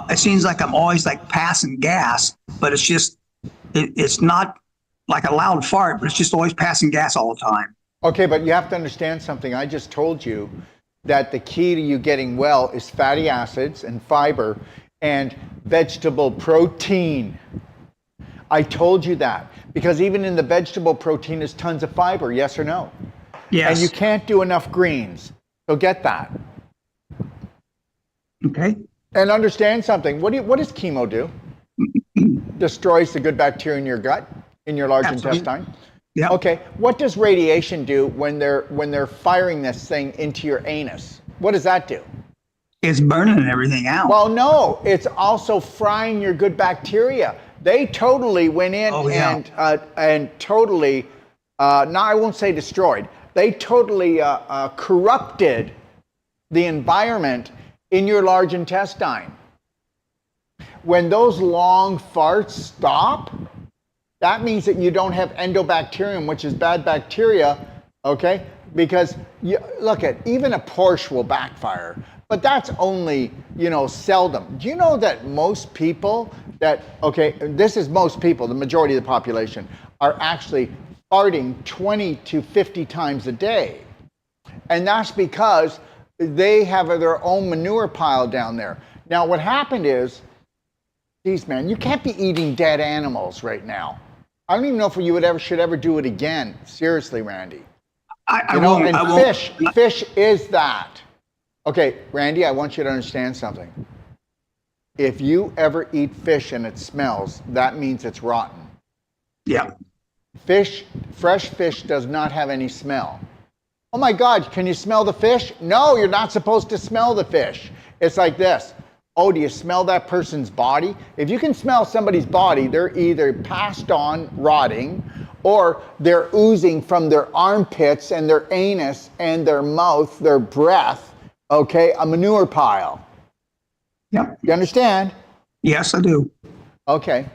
It seems like I'm always like passing gas, but it's not like a loud fart, but it's just always passing gas all the time. Okay, but you have to understand something. I just told you that the key to you getting well is fatty acids and fiber and vegetable protein. I told you that because even in the vegetable protein is tons of fiber, yes or no? Yes. And you can't do enough greens. So get that. Okay. And understand something. What does chemo do? Destroys the good bacteria in your gut, in your large Absolutely. intestine. Yeah. Okay. What does radiation do when they're firing this thing into your anus? What does that do? It's burning everything out. Well, no, it's also frying your good bacteria. They totally went in and totally, no, I won't say destroyed. They totally corrupted the environment in your large intestine. When those long farts stop, that means that you don't have endobacterium, which is bad bacteria, okay? Because look at even a Porsche will backfire, but that's only, seldom. Do you know that most people this is most people, the majority of the population, are actually farting 20 to 50 times a day. And that's because they have their own manure pile down there. Now, what happened is, geez, man, you can't be eating dead animals right now. I don't even know if you should ever do it again. Seriously, Randy. I won't. Fish is that. Okay, Randy, I want you to understand something. If you ever eat fish and it smells, that means it's rotten. Yeah. Fresh fish does not have any smell. Oh my God, can you smell the fish? No, you're not supposed to smell the fish. It's like this. Oh, do you smell that person's body? If you can smell somebody's body, they're either passed on rotting or they're oozing from their armpits and their anus and their mouth, their breath, okay, a manure pile. Yeah. You understand? Yes, I do. Okay.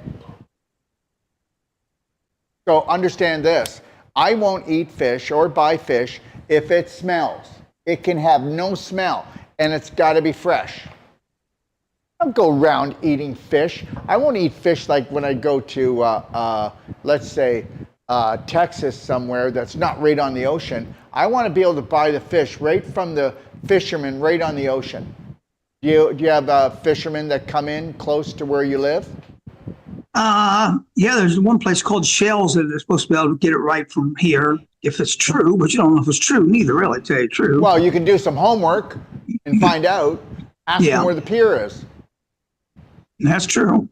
So understand this. I won't eat fish or buy fish if it smells. It can have no smell, and it's got to be fresh. I don't go around eating fish. I won't eat fish like when I go to, let's say, Texas somewhere that's not right on the ocean. I want to be able to buy the fish right from the fisherman right on the ocean. Do you have fishermen that come in close to where you live? Yeah, there's one place called Shells that they're supposed to be able to get it right from here, if it's true, but you don't know if it's true neither, really, to tell you the truth. Well, you can do some homework and find out. Ask them where the pier is. That's true.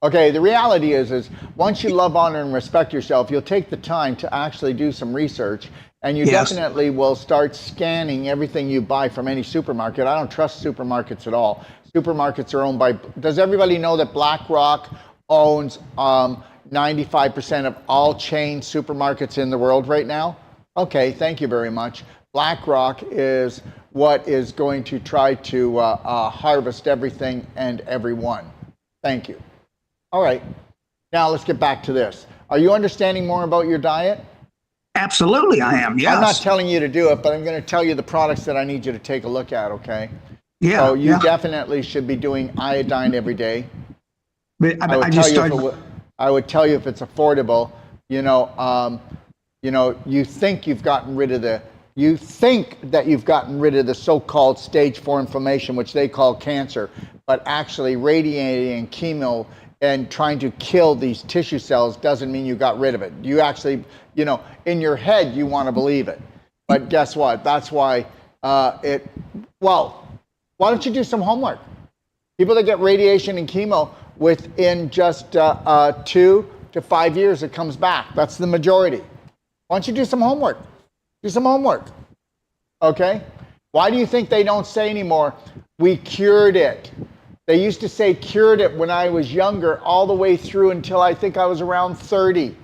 Okay, the reality is once you love, honor, and respect yourself, you'll take the time to actually do some research, and you definitely will start scanning everything you buy from any supermarket. I don't trust supermarkets at all. Supermarkets are owned by, does everybody know that BlackRock owns 95% of all chain supermarkets in the world right now? Okay, thank you very much. BlackRock is what is going to try to harvest everything and everyone. Thank you. All right, now let's get back to this. Are you understanding more about your diet? Absolutely, I am, yes. I'm not telling you to do it, but I'm going to tell you the products that I need you to take a look at, okay? Yeah. So you definitely should be doing iodine every day. But I would tell you if it's affordable. You think you've gotten rid of the so-called stage 4 inflammation, which they call cancer, but actually radiating and chemo and trying to kill these tissue cells doesn't mean you got rid of it. You actually, in your head, you want to believe it. But guess what? That's why why don't you do some homework? People that get radiation and chemo, within just 2 to 5 years, it comes back. That's the majority. Why don't you do some homework? Do some homework. Okay? Why do you think they don't say anymore, we cured it? They used to say cured it when I was younger, all the way through until I think I was around 30.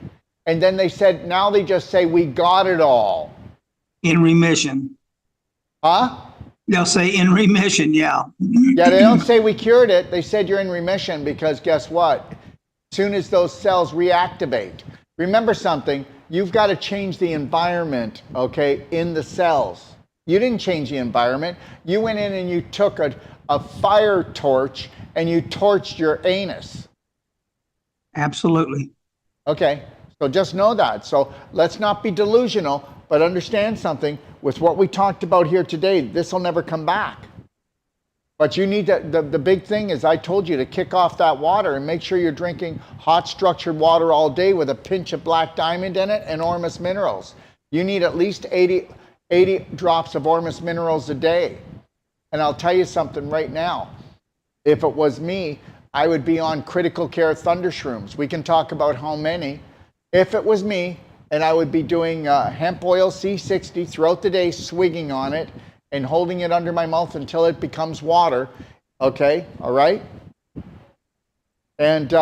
And then they said, now they just say, we got it all. In remission. Huh? They'll say in remission, yeah. Yeah, they don't say we cured it. They said you're in remission because guess what? As soon as those cells reactivate. Remember something, you've got to change the environment, okay, in the cells. You didn't change the environment. You went in and you took a fire torch and you torched your anus. Absolutely. Okay, so just know that. So let's not be delusional, but understand something. With what we talked about here today, this will never come back. But you need to, the big thing is I told you to kick off that water and make sure you're drinking hot structured water all day with a pinch of black diamond in it and Ormus minerals. You need at least 80 drops of Ormus minerals a day. And I'll tell you something right now. If it was me, I would be on critical care thunder shrooms. We can talk about how many. If it was me, and I would be doing hemp oil C60 throughout the day, swigging on it and holding it under my mouth until it becomes water. Okay, all right? And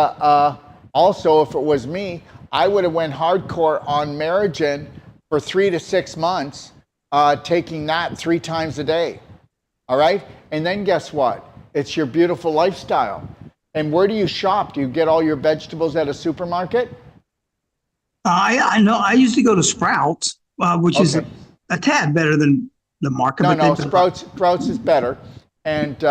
also, if it was me, I would have went hardcore on Marigen for 3 to 6 months, taking that 3 times a day. All right? And then guess what? It's your beautiful lifestyle. And where do you shop? Do you get all your vegetables at a supermarket? I know. I used to go to Sprouts, which is Okay. a tad better than the market. No, Sprouts is better. And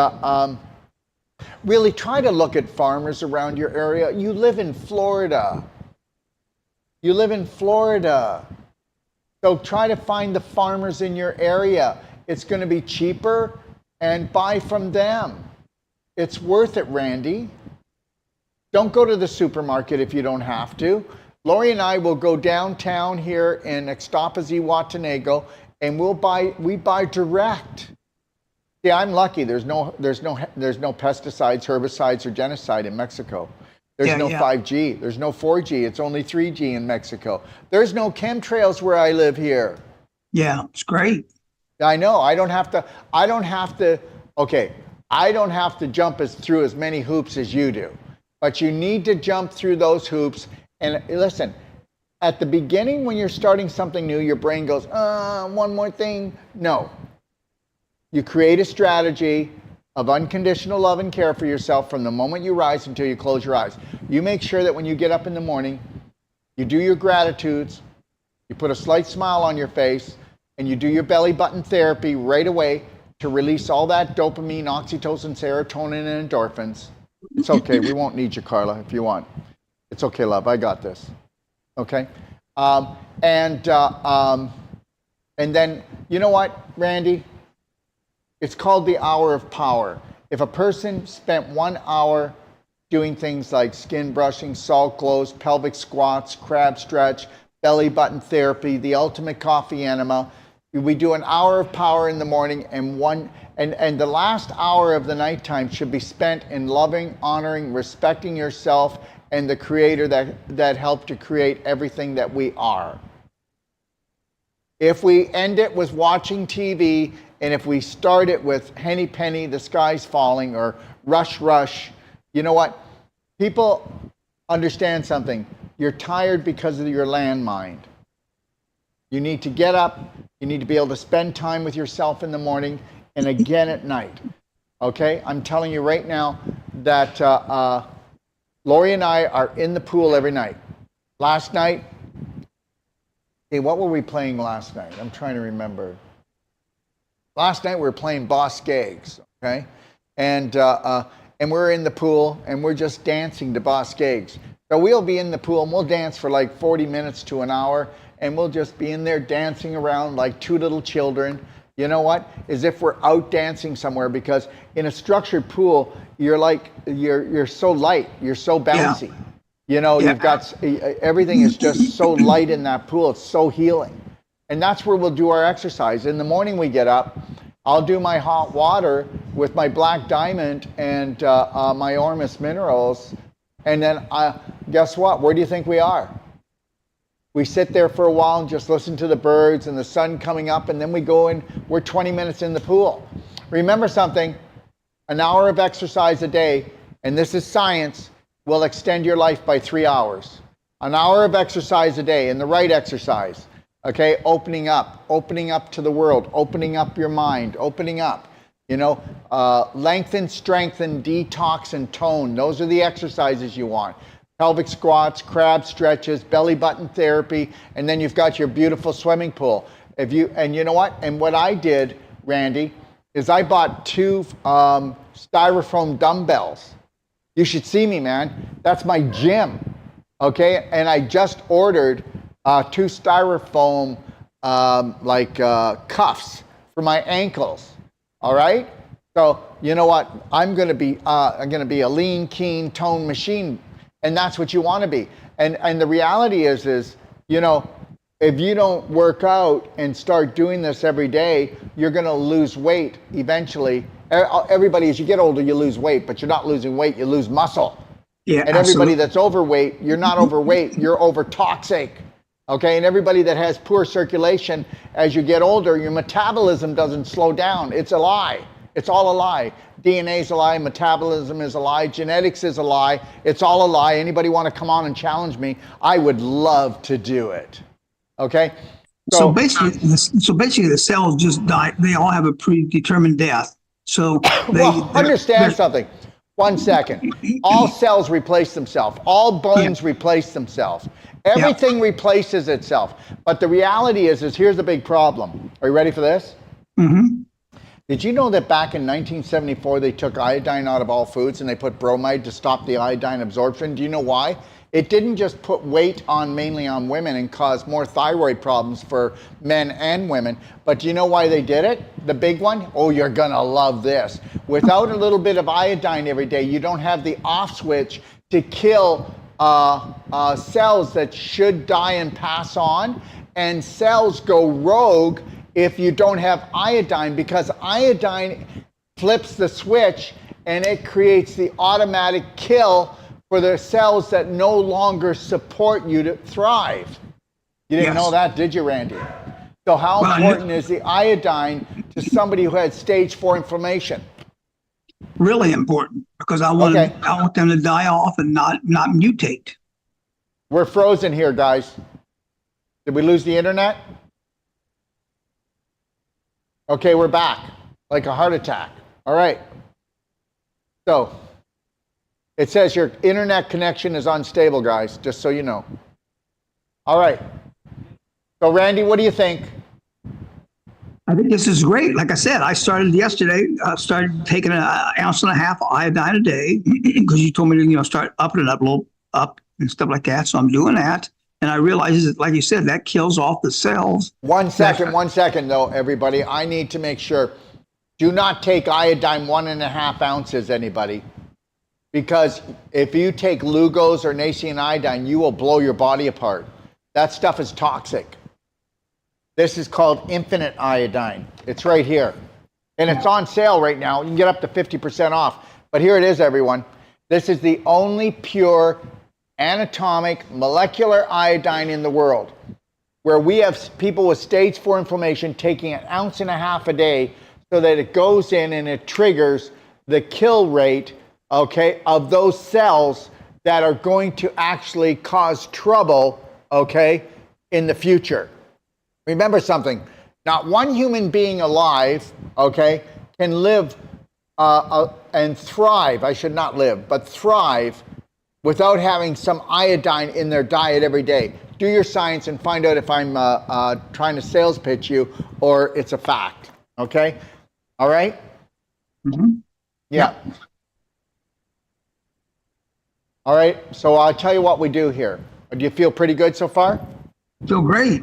really try to look at farmers around your area. You live in Florida. So try to find the farmers in your area. It's going to be cheaper, and buy from them. It's worth it, Randy. Don't go to the supermarket if you don't have to. Lori and I will go downtown here in Ixtapazee, Watanago, and we buy direct. See, I'm lucky. There's no pesticides, herbicides, or genocide in Mexico. There's no 5G. There's no 4G. It's only 3G in Mexico. There's no chemtrails where I live here. Yeah, it's great. I know. I don't have to jump through as many hoops as you do. But you need to jump through those hoops. And listen, at the beginning when you're starting something new, your brain goes, one more thing. No. You create a strategy of unconditional love and care for yourself from the moment you rise until you close your eyes. You make sure that when you get up in the morning, you do your gratitudes, you put a slight smile on your face, and you do your belly button therapy right away to release all that dopamine, oxytocin, serotonin, and endorphins. It's okay. We won't need you, Carla, if you want. It's okay, love. I got this. Okay? And then, you know what, Randy? It's called the hour of power. If a person spent 1 hour doing things like skin brushing, salt glows, pelvic squats, crab stretch, belly button therapy, the ultimate coffee enema, we do an hour of power in the morning, and the last hour of the nighttime should be spent in loving, honoring, respecting yourself and the creator that helped to create everything that we are. If we end it with watching TV, and if we start it with Henny Penny, the sky's falling, or Rush Rush, you know what? People understand something. You're tired because of your landmine. You need to get up. You need to be able to spend time with yourself in the morning and again at night. Okay? I'm telling you right now that Lori and I are in the pool every night. Last night, hey, what were we playing last night? I'm trying to remember. Last night we were playing Boss Gags, okay? And we're in the pool and we're just dancing to Boss Gags. So we'll be in the pool and we'll dance for like 40 minutes to an hour, and we'll just be in there dancing around like 2 little children. You know what? As if we're out dancing somewhere, because in a structured pool, you're so light, you're so bouncy. Yeah. You know, you've got, everything is just so light in that pool. It's so healing. And that's where we'll do our exercise. In the morning we get up, I'll do my hot water with my black diamond and my Ormus minerals. And then guess what? Where do you think we are? We sit there for a while and just listen to the birds and the sun coming up, and then we go and we're 20 minutes in the pool. Remember something, an hour of exercise a day, and this is science, will extend your life by 3 hours. An hour of exercise a day, and the right exercise, okay? Opening up to the world, opening up your mind, opening up. You know, lengthen, strengthen, detox, and tone. Those are the exercises you want. Pelvic squats, crab stretches, belly button therapy, and then you've got your beautiful swimming pool. And you know what? And what I did, Randy, is I bought 2 styrofoam dumbbells. You should see me, man. That's my gym. Okay, and I just ordered 2 styrofoam cuffs for my ankles. All right. So you know what? I'm gonna be a lean, keen, toned machine, and that's what you want to be. And the reality is you know, if you don't work out and start doing this every day, you're gonna lose weight eventually. Everybody, as you get older, you lose weight, but you're not losing weight; you lose muscle. Yeah, and everybody that's overweight, you're not overweight, you're over toxic. Okay, and everybody that has poor circulation, as you get older, your metabolism doesn't slow down. It's a lie. It's all a lie. DNA is a lie, metabolism is a lie, genetics is a lie. It's all a lie. Anybody want to come on and challenge me? I would love to do it. Okay? So basically the cells just die. They all have a predetermined death. So understand something. 1 second. All cells replace themselves. All bones replace themselves. Everything replaces itself. But the reality is here's the big problem. Are you ready for this? Mm-hmm. Did you know that back in 1974 they took iodine out of all foods and they put bromide to stop the iodine absorption? Do you know why? It didn't just put weight on mainly on women and cause more thyroid problems for men and women, but do you know why they did it? The big one? Oh, you're gonna love this. Without a little bit of iodine every day, you don't have the off switch to kill cells that should die and pass on, and cells go rogue if you don't have iodine, because iodine flips the switch and it creates the automatic kill for the cells that no longer support you to thrive. You didn't know that, did you, Randy? So how important is the iodine to somebody who had stage 4 inflammation? Really important, because I want them to die off and not mutate. We're frozen here, guys. Did we lose the internet? Okay, we're back, like a heart attack. All right. So it says your internet connection is unstable, guys, just so you know. All right. So Randy, what do you think? I think this is great. Like I said, I started yesterday. Started taking 1.5 ounces of iodine a day because you told me to, start upping it up a little and stuff like that. So I'm doing that, and I realize that, like you said, that kills off the cells. 1 second, though, everybody. I need to make sure. Do not take iodine 1.5 ounces, anybody, because if you take Lugos or Nacean iodine, you will blow your body apart. That stuff is toxic. This is called infinite iodine. It's right here. And it's on sale right now. You can get up to 50% off. But here it is, everyone. This is the only pure anatomic molecular iodine in the world, where we have people with stage 4 inflammation taking 1.5 ounces a day so that it goes in and it triggers the kill rate, of those cells that are going to actually cause trouble, in the future. Remember something, not one human being alive, can live and thrive, I should not live, but thrive without having some iodine in their diet every day. Do your science and find out if I'm trying to sales pitch you or it's a fact, okay? All right? Mm-hmm. Yeah. All right, so I'll tell you what we do here. Do you feel pretty good so far? Feel great.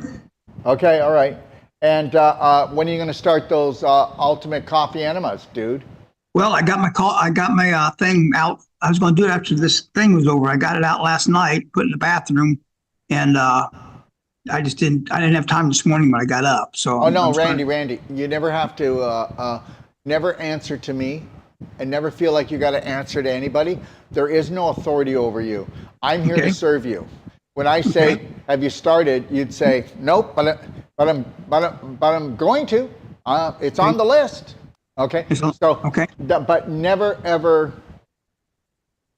Okay, all right. And when are you going to start those ultimate coffee enemas, dude? Well, I got my thing out. I was going to do it after this thing was over. I got it out last night, put it in the bathroom, and I didn't have time this morning when I got up. So Randy, you never have to never answer to me and never feel like you got to answer to anybody. There is no authority over you. I'm here to serve you. When I say, have you started? You'd say, nope, but I'm going to. It's on the list. Okay. But never ever.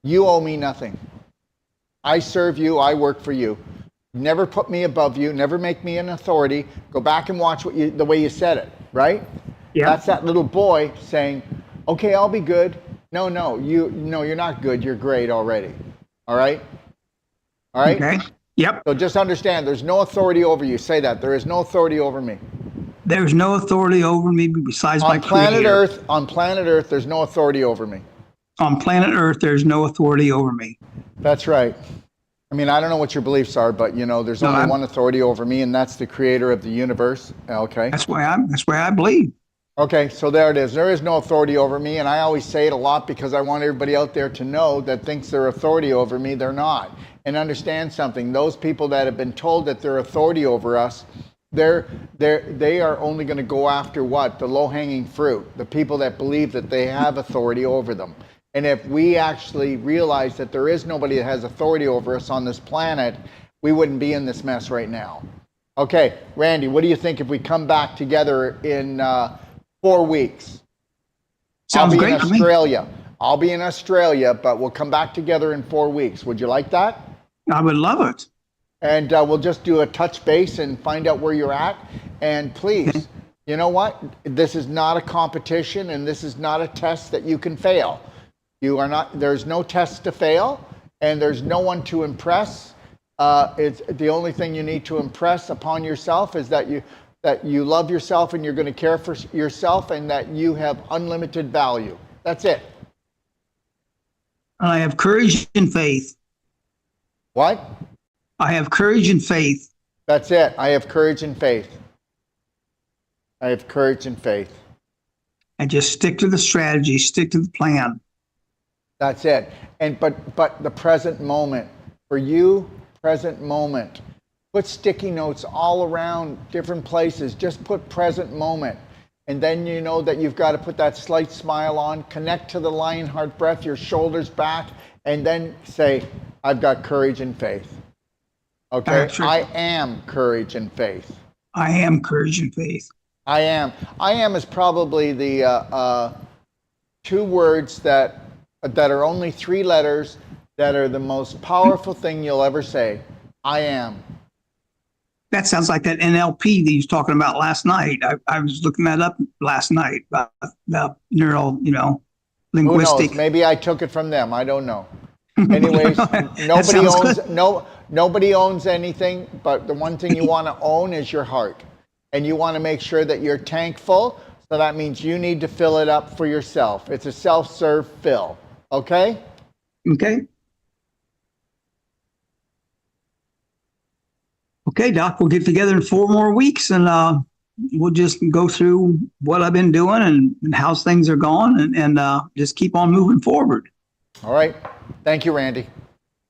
You owe me nothing. I serve you. I work for you. Never put me above you. Never make me an authority. Go back and watch the way you said it. Right? Yeah. That's that little boy saying, "Okay, I'll be good." No, you're not good. You're great already. All right. All right? Okay. Yep. So just understand, there's no authority over you. Say that. There is no authority over me. There's no authority over me besides my On planet creator. Earth, there's no authority over me. On planet Earth, there's no authority over me. That's right. I mean, I don't know what your beliefs are, but there's No, only one authority over me, and that's the creator of the universe. Okay. that's why I believe. Okay, so there it is. There is no authority over me, and I always say it a lot because I want everybody out there to know that thinks they're authority over me, they're not. And understand something, those people that have been told that they're authority over us, they are only going to go after what? The low-hanging fruit, the people that believe that they have authority over them. And if we actually realize that there is nobody that has authority over us on this planet, we wouldn't be in this mess right now. Okay, Randy, what do you think if we come back together in 4 weeks? Sounds great to me. I'll be in Australia, but we'll come back together in 4 weeks. Would you like that? I would love it. And we'll just do a touch base and find out where you're at. And please, you know what? This is not a competition, and this is not a test that you can fail. You are not. There's no test to fail, and there's no one to impress. It's the only thing you need to impress upon yourself is that you love yourself and you're going to care for yourself, and that you have unlimited value. That's it. I have courage and faith. What? I have courage and faith. That's it. I have courage and faith. I have courage and faith. And just stick to the strategy, stick to the plan. That's it. And but the present moment, for you, present moment. Put sticky notes all around different places. Just put present moment. And then you know that you've got to put that slight smile on, connect to the lion heart breath, your shoulders back, and then say, I've got courage and faith. Okay? I am courage and faith. I am courage and faith. I am. I am is probably the 2 words that are only 3 letters that are the most powerful thing you'll ever say. I am. That sounds like that NLP that he was talking about last night. I was looking that up last night about neural, linguistic. Who knows? Maybe I took it from them. I don't know. Anyways, nobody owns anything, but the one thing you want to own is your heart. And you want to make sure that your tank full, so that means you need to fill it up for yourself. It's a self-serve fill. Okay? Okay. Okay, Doc, we'll get together in 4 more weeks and we'll just go through what I've been doing and how things are going and just keep on moving forward. All right. Thank you, Randy.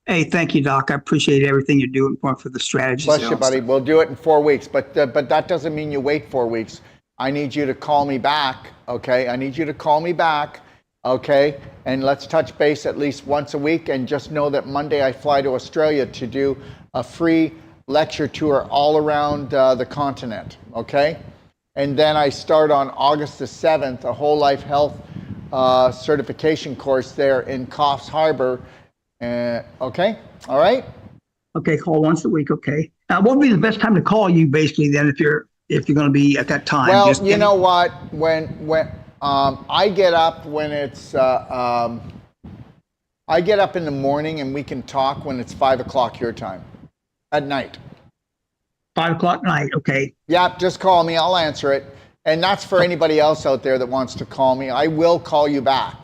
Hey, thank you, Doc. I appreciate everything you're doing for the strategies. Bless you, buddy. We'll do it in 4 weeks, but that doesn't mean you wait 4 weeks. I need you to call me back, okay? I need you to call me back, okay? And let's touch base at least once a week, and just know that Monday I fly to Australia to do a free lecture tour all around the continent, okay? And then I start on August the 7th, a whole life health certification course there in Coffs Harbour. Okay, all right? Okay, call once a week, okay. Now, what would be the best time to call you, basically, then, if you're going to be at that time? Well, you know what? When I get up when it's I get up in the morning, and we can talk when it's 5 o'clock your time at night. 5 o'clock night, okay. Yeah, just call me. I'll answer it. And that's for anybody else out there that wants to call me. I will call you back.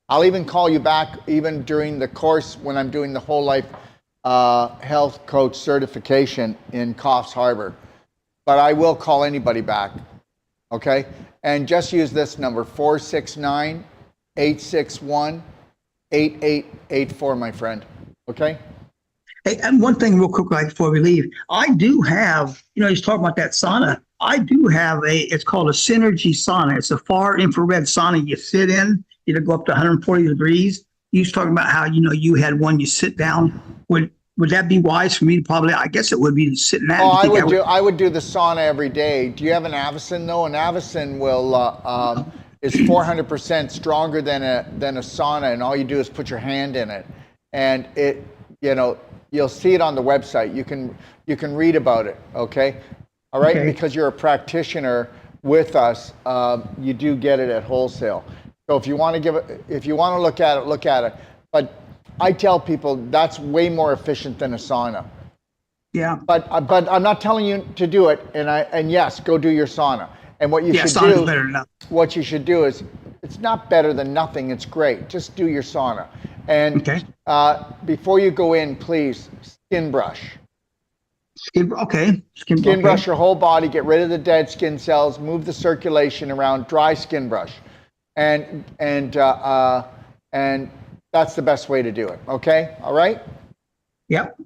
I'll even call you back even during the course when I'm doing the whole life health coach certification in Coffs Harbour. But I will call anybody back, okay? And just use this number, 469-861-8884, my friend, okay? Hey, and one thing real quick right before we leave. I do have, he's talking about that sauna. I do have it's called a Synergy sauna. It's a far infrared sauna you sit in. It'll go up to 140 degrees. You was talking about how, you had one you sit down. Would that be wise for me to probably, I guess it would be to sit in that? Oh, I would do the sauna every day. Do you have an Avicen though? An Avicen is 400% stronger than a sauna, and all you do is put your hand in it. And it, you'll see it on the website. You can read about it, okay? All right, okay. Because you're a practitioner with us, you do get it at wholesale. So if you want to look at it, look at it. But I tell people that's way more efficient than a sauna. Yeah. But I'm not telling you to do it. And yes, go do your sauna. And what you Yeah, should sauna's do, better than nothing. what you should do is, it's not better than nothing. It's great. Just do your sauna. And Okay. before you go in, please skin brush. Okay. Skin brush your whole body. Get rid of the dead skin cells. Move the circulation around. Dry skin brush, and that's the best way to do it. Okay. All right. Yep.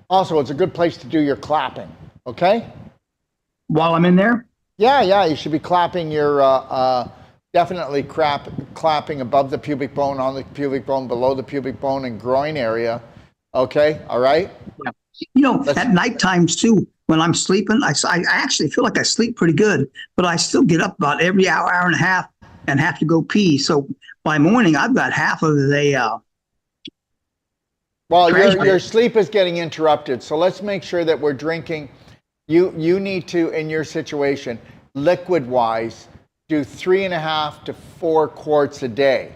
Also, it's a good place to do your clapping. Okay. While I'm in there? Yeah, you should be clapping your, definitely clapping above the pubic bone, on the pubic bone, below the pubic bone, and groin area. Okay, all right? Yeah. You know, at night times too, when I'm sleeping, I actually feel like I sleep pretty good, but I still get up about every hour and a half and have to go pee. So by morning, I've got half of the well, your sleep is getting interrupted, so let's make sure that we're drinking. You need to, in your situation, liquid-wise, do 3.5 to 4 quarts a day.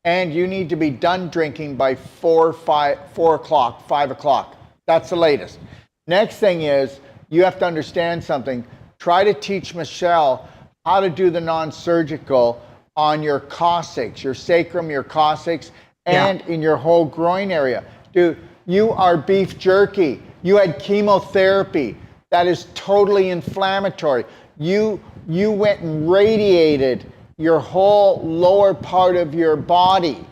And you need to be done drinking by 4 o'clock, 5 o'clock. That's the latest. Next thing is, you have to understand something. Try to teach Michelle how to do the non-surgical on your coccyx, your sacrum, your coccyx, and in your whole groin area. Dude, you are beef jerky. You had chemotherapy. That is totally inflammatory. You went and radiated your whole lower part of your body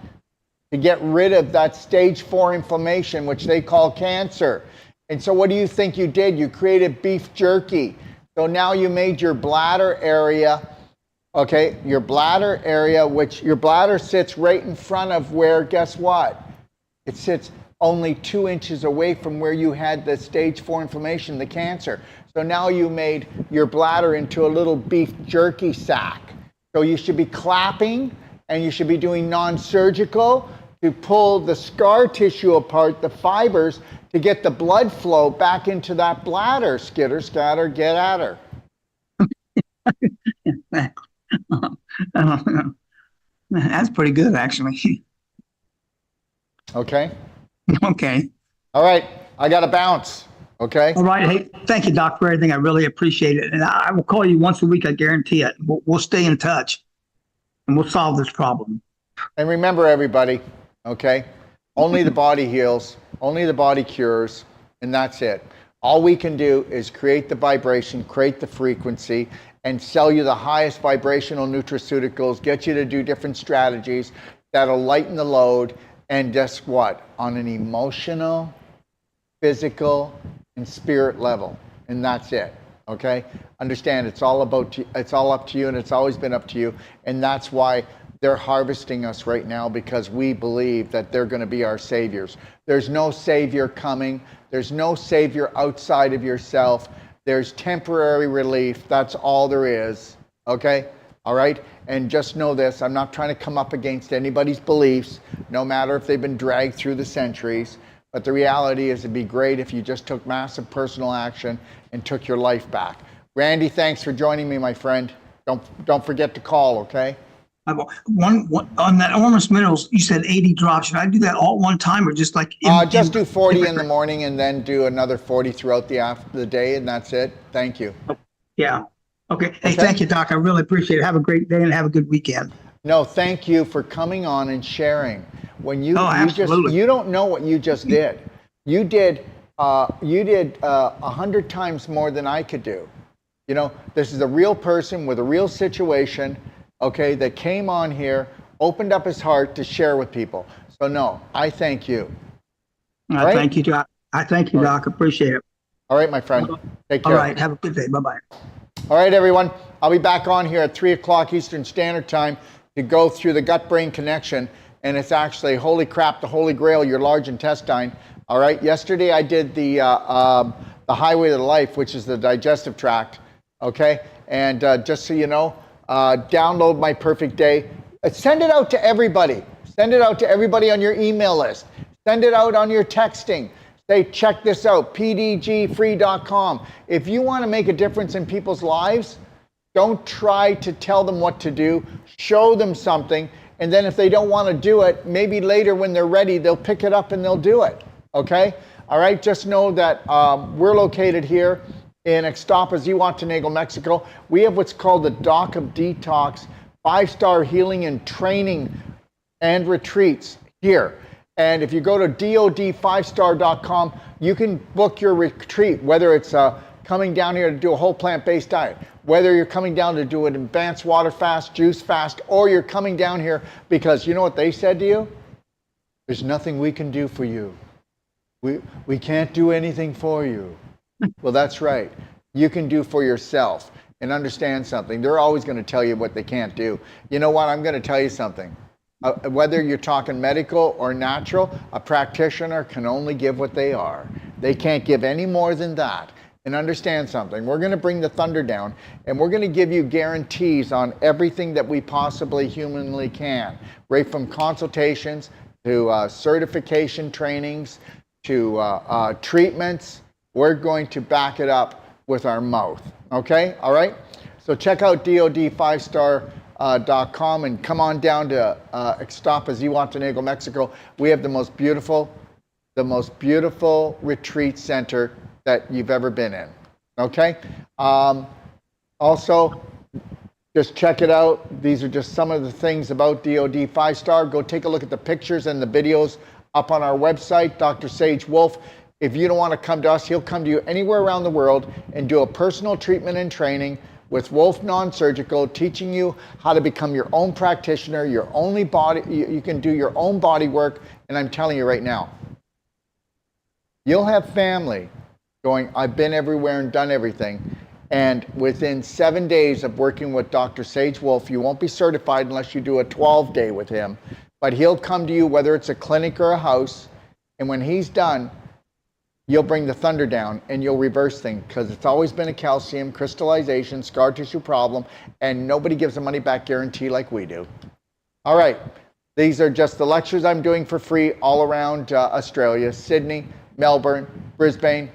to get rid of that stage 4 inflammation, which they call cancer. And so what do you think you did? You created beef jerky. So now you made your bladder area, okay, your bladder area, which your bladder sits right in front of where, guess what? It sits only 2 inches away from where you had the stage 4 inflammation, the cancer. So now you made your bladder into a little beef jerky sack. So you should be clapping, and you should be doing non-surgical to pull the scar tissue apart, the fibers, to get the blood flow back into that bladder. Skitter, scatter, get at her. That's pretty good, actually. Okay? Okay. All right, I got to bounce. Okay? All right. Hey, thank you, Doc, for everything. I really appreciate it. And I will call you once a week. I guarantee it. We'll stay in touch, and we'll solve this problem. And remember, everybody, okay? Only the body heals, only the body cures, and that's it. All we can do is create the vibration, create the frequency, and sell you the highest vibrational nutraceuticals, get you to do different strategies that'll lighten the load, and guess what? On an emotional, physical, and spirit level, and that's it. Okay? Understand, it's all up to you, and it's always been up to you, and that's why they're harvesting us right now, because we believe that they're going to be our saviors. There's no savior coming. There's no savior outside of yourself. There's temporary relief. That's all there is. Okay? All right? And just know this, I'm not trying to come up against anybody's beliefs, no matter if they've been dragged through the centuries. But the reality is, it'd be great if you just took massive personal action and took your life back. Randy, thanks for joining me, my friend. Don't forget to call, okay? One on that Ormus Minerals, you said 80 drops. Should I do that all at one time, or just like just do 40 in the morning and then do another 40 throughout the day, and that's it. Thank you. Yeah. Okay. Hey, thank you, Doc. I really appreciate it. Have a great day and have a good weekend. No, thank you for coming on and sharing. When you absolutely. You don't know what you just did. You did 100 times more than I could do. You know, this is a real person with a real situation, okay, that came on here, opened up his heart to share with people. So no, I thank you. Right? Thank you, Doc. I thank you, Doc. Appreciate it. All right, my friend. Take care. All right. Have a good day. Bye-bye. All right, everyone. I'll be back on here at 3 o'clock Eastern Standard Time to go through the gut-brain connection. And it's actually, holy crap, the holy grail, your large intestine. All right. Yesterday I did the highway of life, which is the digestive tract. Okay. And just so you know, download My Perfect Day. Send it out to everybody. Send it out to everybody on your email list. Send it out on your texting. Say, check this out, pdgfree.com. If you want to make a difference in people's lives, don't try to tell them what to do. Show them something. And then if they don't want to do it, maybe later when they're ready, they'll pick it up and they'll do it. Okay? All right? Just know that we're located here in Ixtapas, Zihuatanejo, Mexico. We have what's called the Dock of Detox 5-star healing and training and retreats here. And if you go to dod5star.com, you can book your retreat, whether it's coming down here to do a whole plant-based diet, whether you're coming down to do an advanced water fast, juice fast, or you're coming down here because you know what they said to you? There's nothing we can do for you. We can't do anything for you. Well, that's right. You can do for yourself. And understand something. They're always going to tell you what they can't do. You know what? I'm going to tell you something. Whether you're talking medical or natural, a practitioner can only give what they are. They can't give any more than that. And understand something. We're going to bring the thunder down, and we're going to give you guarantees on everything that we possibly humanly can. Right from consultations to certification trainings to treatments. We're going to back it up with our mouth. Okay? All right? So check out dod5star.com and come on down to Ixtapas, Zihuatanejo, Mexico. We have the most beautiful retreat center that you've ever been in. Okay? Also, just check it out. These are just some of the things about DOD 5-star. Go take a look at the pictures and the videos up on our website, Dr. Sage Wolf. If you don't want to come to us, he'll come to you anywhere around the world and do a personal treatment and training with Wolf Non-Surgical, teaching you how to become your own practitioner, your only body. You can do your own body work. And I'm telling you right now, you'll have family going, I've been everywhere and done everything. And within 7 days of working with Dr. Sage Wolf, you won't be certified unless you do a 12-day with him. But he'll come to you, whether it's a clinic or a house. And when he's done, you'll bring the thunder down and you'll reverse things, because it's always been a calcium crystallization, scar tissue problem, and nobody gives a money back guarantee like we do. All right, these are just the lectures I'm doing for free all around Australia, Sydney, Melbourne, Brisbane,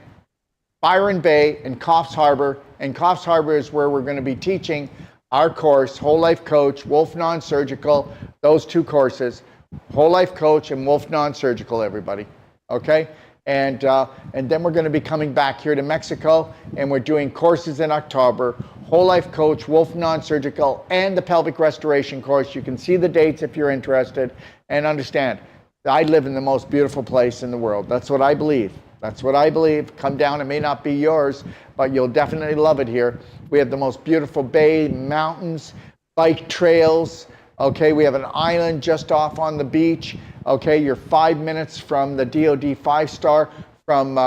Byron Bay, and Coffs Harbour. And Coffs Harbour is where we're going to be teaching our course, Whole Life Coach, Wolf Non-Surgical, those two courses, Whole Life Coach and Wolf Non-Surgical, everybody, okay? And then we're going to be coming back here to Mexico, and we're doing courses in October, Whole Life Coach, Wolf Non-Surgical, and the Pelvic Restoration course. You can see the dates if you're interested, and understand, I live in the most beautiful place in the world. That's what I believe. That's what I believe. Come down, it may not be yours, but you'll definitely love it here. We have the most beautiful bay, mountains, bike trails. Okay, we have an island just off on the beach. Okay, you're 5 minutes from the DOD 5-star, from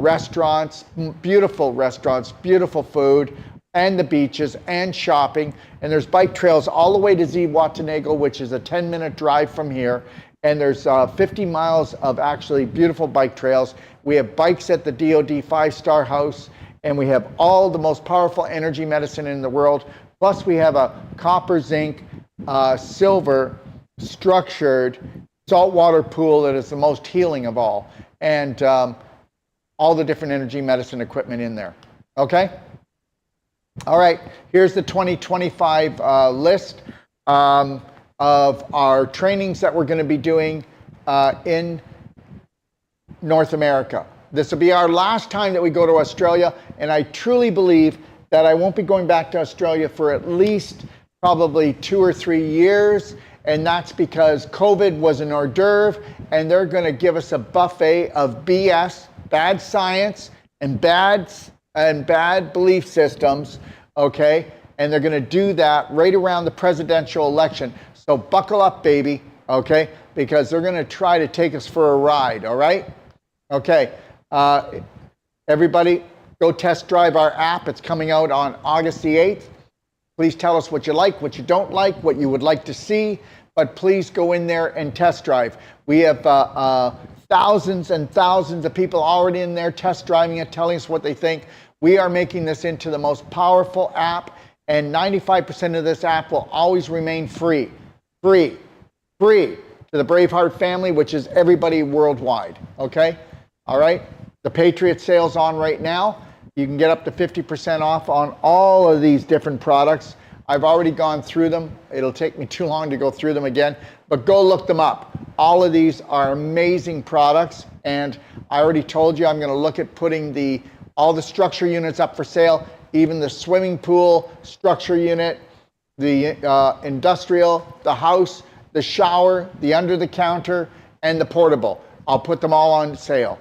restaurants, beautiful food, and the beaches, and shopping. And there's bike trails all the way to Zihuatanejo, which is a 10-minute drive from here. And there's 50 miles of actually beautiful bike trails. We have bikes at the DOD 5-star house, and we have all the most powerful energy medicine in the world. Plus we have a copper, zinc, silver, structured saltwater pool that is the most healing of all, and all the different energy medicine equipment in there. Okay? All right, here's the 2025 list of our trainings that we're going to be doing in North America. This will be our last time that we go to Australia, and I truly believe that I won't be going back to Australia for at least probably 2 or 3 years. And that's because COVID was an hors d'oeuvre, and they're going to give us a buffet of BS, bad science, and bad belief systems, okay? And they're going to do that right around the presidential election. So buckle up, baby, okay? Because they're going to try to take us for a ride, all right? Okay, everybody, go test drive our app. It's coming out on August the 8th. Please tell us what you like, what you don't like, what you would like to see, but please go in there and test drive. We have thousands and thousands of people already in there test driving it, telling us what they think. We are making this into the most powerful app, and 95% of this app will always remain free to the Braveheart family, which is everybody worldwide, okay? All right, the Patriot sale's on right now. You can get up to 50% off on all of these different products. I've already gone through them. It'll take me too long to go through them again, but go look them up. All of these are amazing products, and I already told you I'm going to look at putting all the structure units up for sale, even the swimming pool structure unit, the industrial, the house, the shower, the under the counter, and the portable. I'll put them all on sale.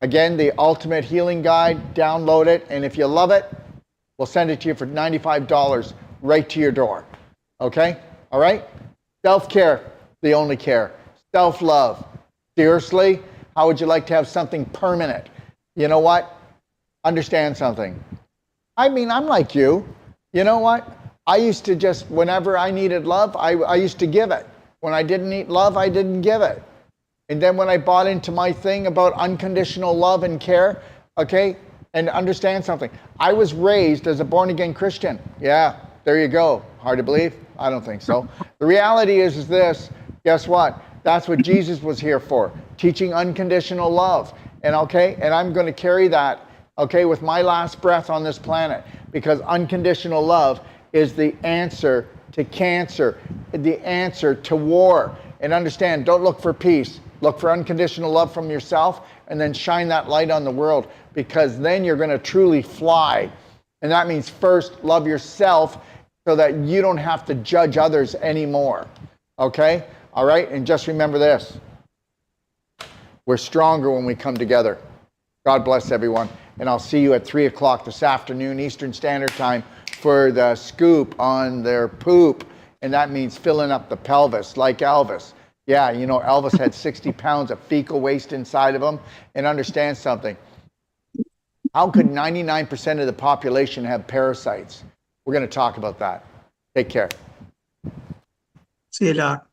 Again, the Ultimate Healing Guide, download it, and if you love it, we'll send it to you for $95 right to your door. Okay? All right? Self-care, the only care. Self-love. Seriously, how would you like to have something permanent? You know what? Understand something. I mean, I'm like you. You know what? I used to just, whenever I needed love, I used to give it. When I didn't need love, I didn't give it. And then when I bought into my thing about unconditional love and care, okay, and understand something. I was raised as a born-again Christian. Yeah, there you go. Hard to believe? I don't think so. The reality is this. Guess what? That's what Jesus was here for, teaching unconditional love. And okay, and I'm going to carry that, okay, with my last breath on this planet, because unconditional love is the answer to cancer, the answer to war. And understand, don't look for peace. Look for unconditional love from yourself, and then shine that light on the world, because then you're going to truly fly. And that means first love yourself so that you don't have to judge others anymore. Okay? All right? And just remember this. We're stronger when we come together. God bless everyone. And I'll see you at 3 o'clock this afternoon, Eastern Standard Time, for the scoop on their poop. And that means filling up the pelvis like Elvis. Yeah, you know, Elvis had 60 pounds of fecal waste inside of him. And understand something. How could 99% of the population have parasites? We're going to talk about that. Take care. See you, Doc.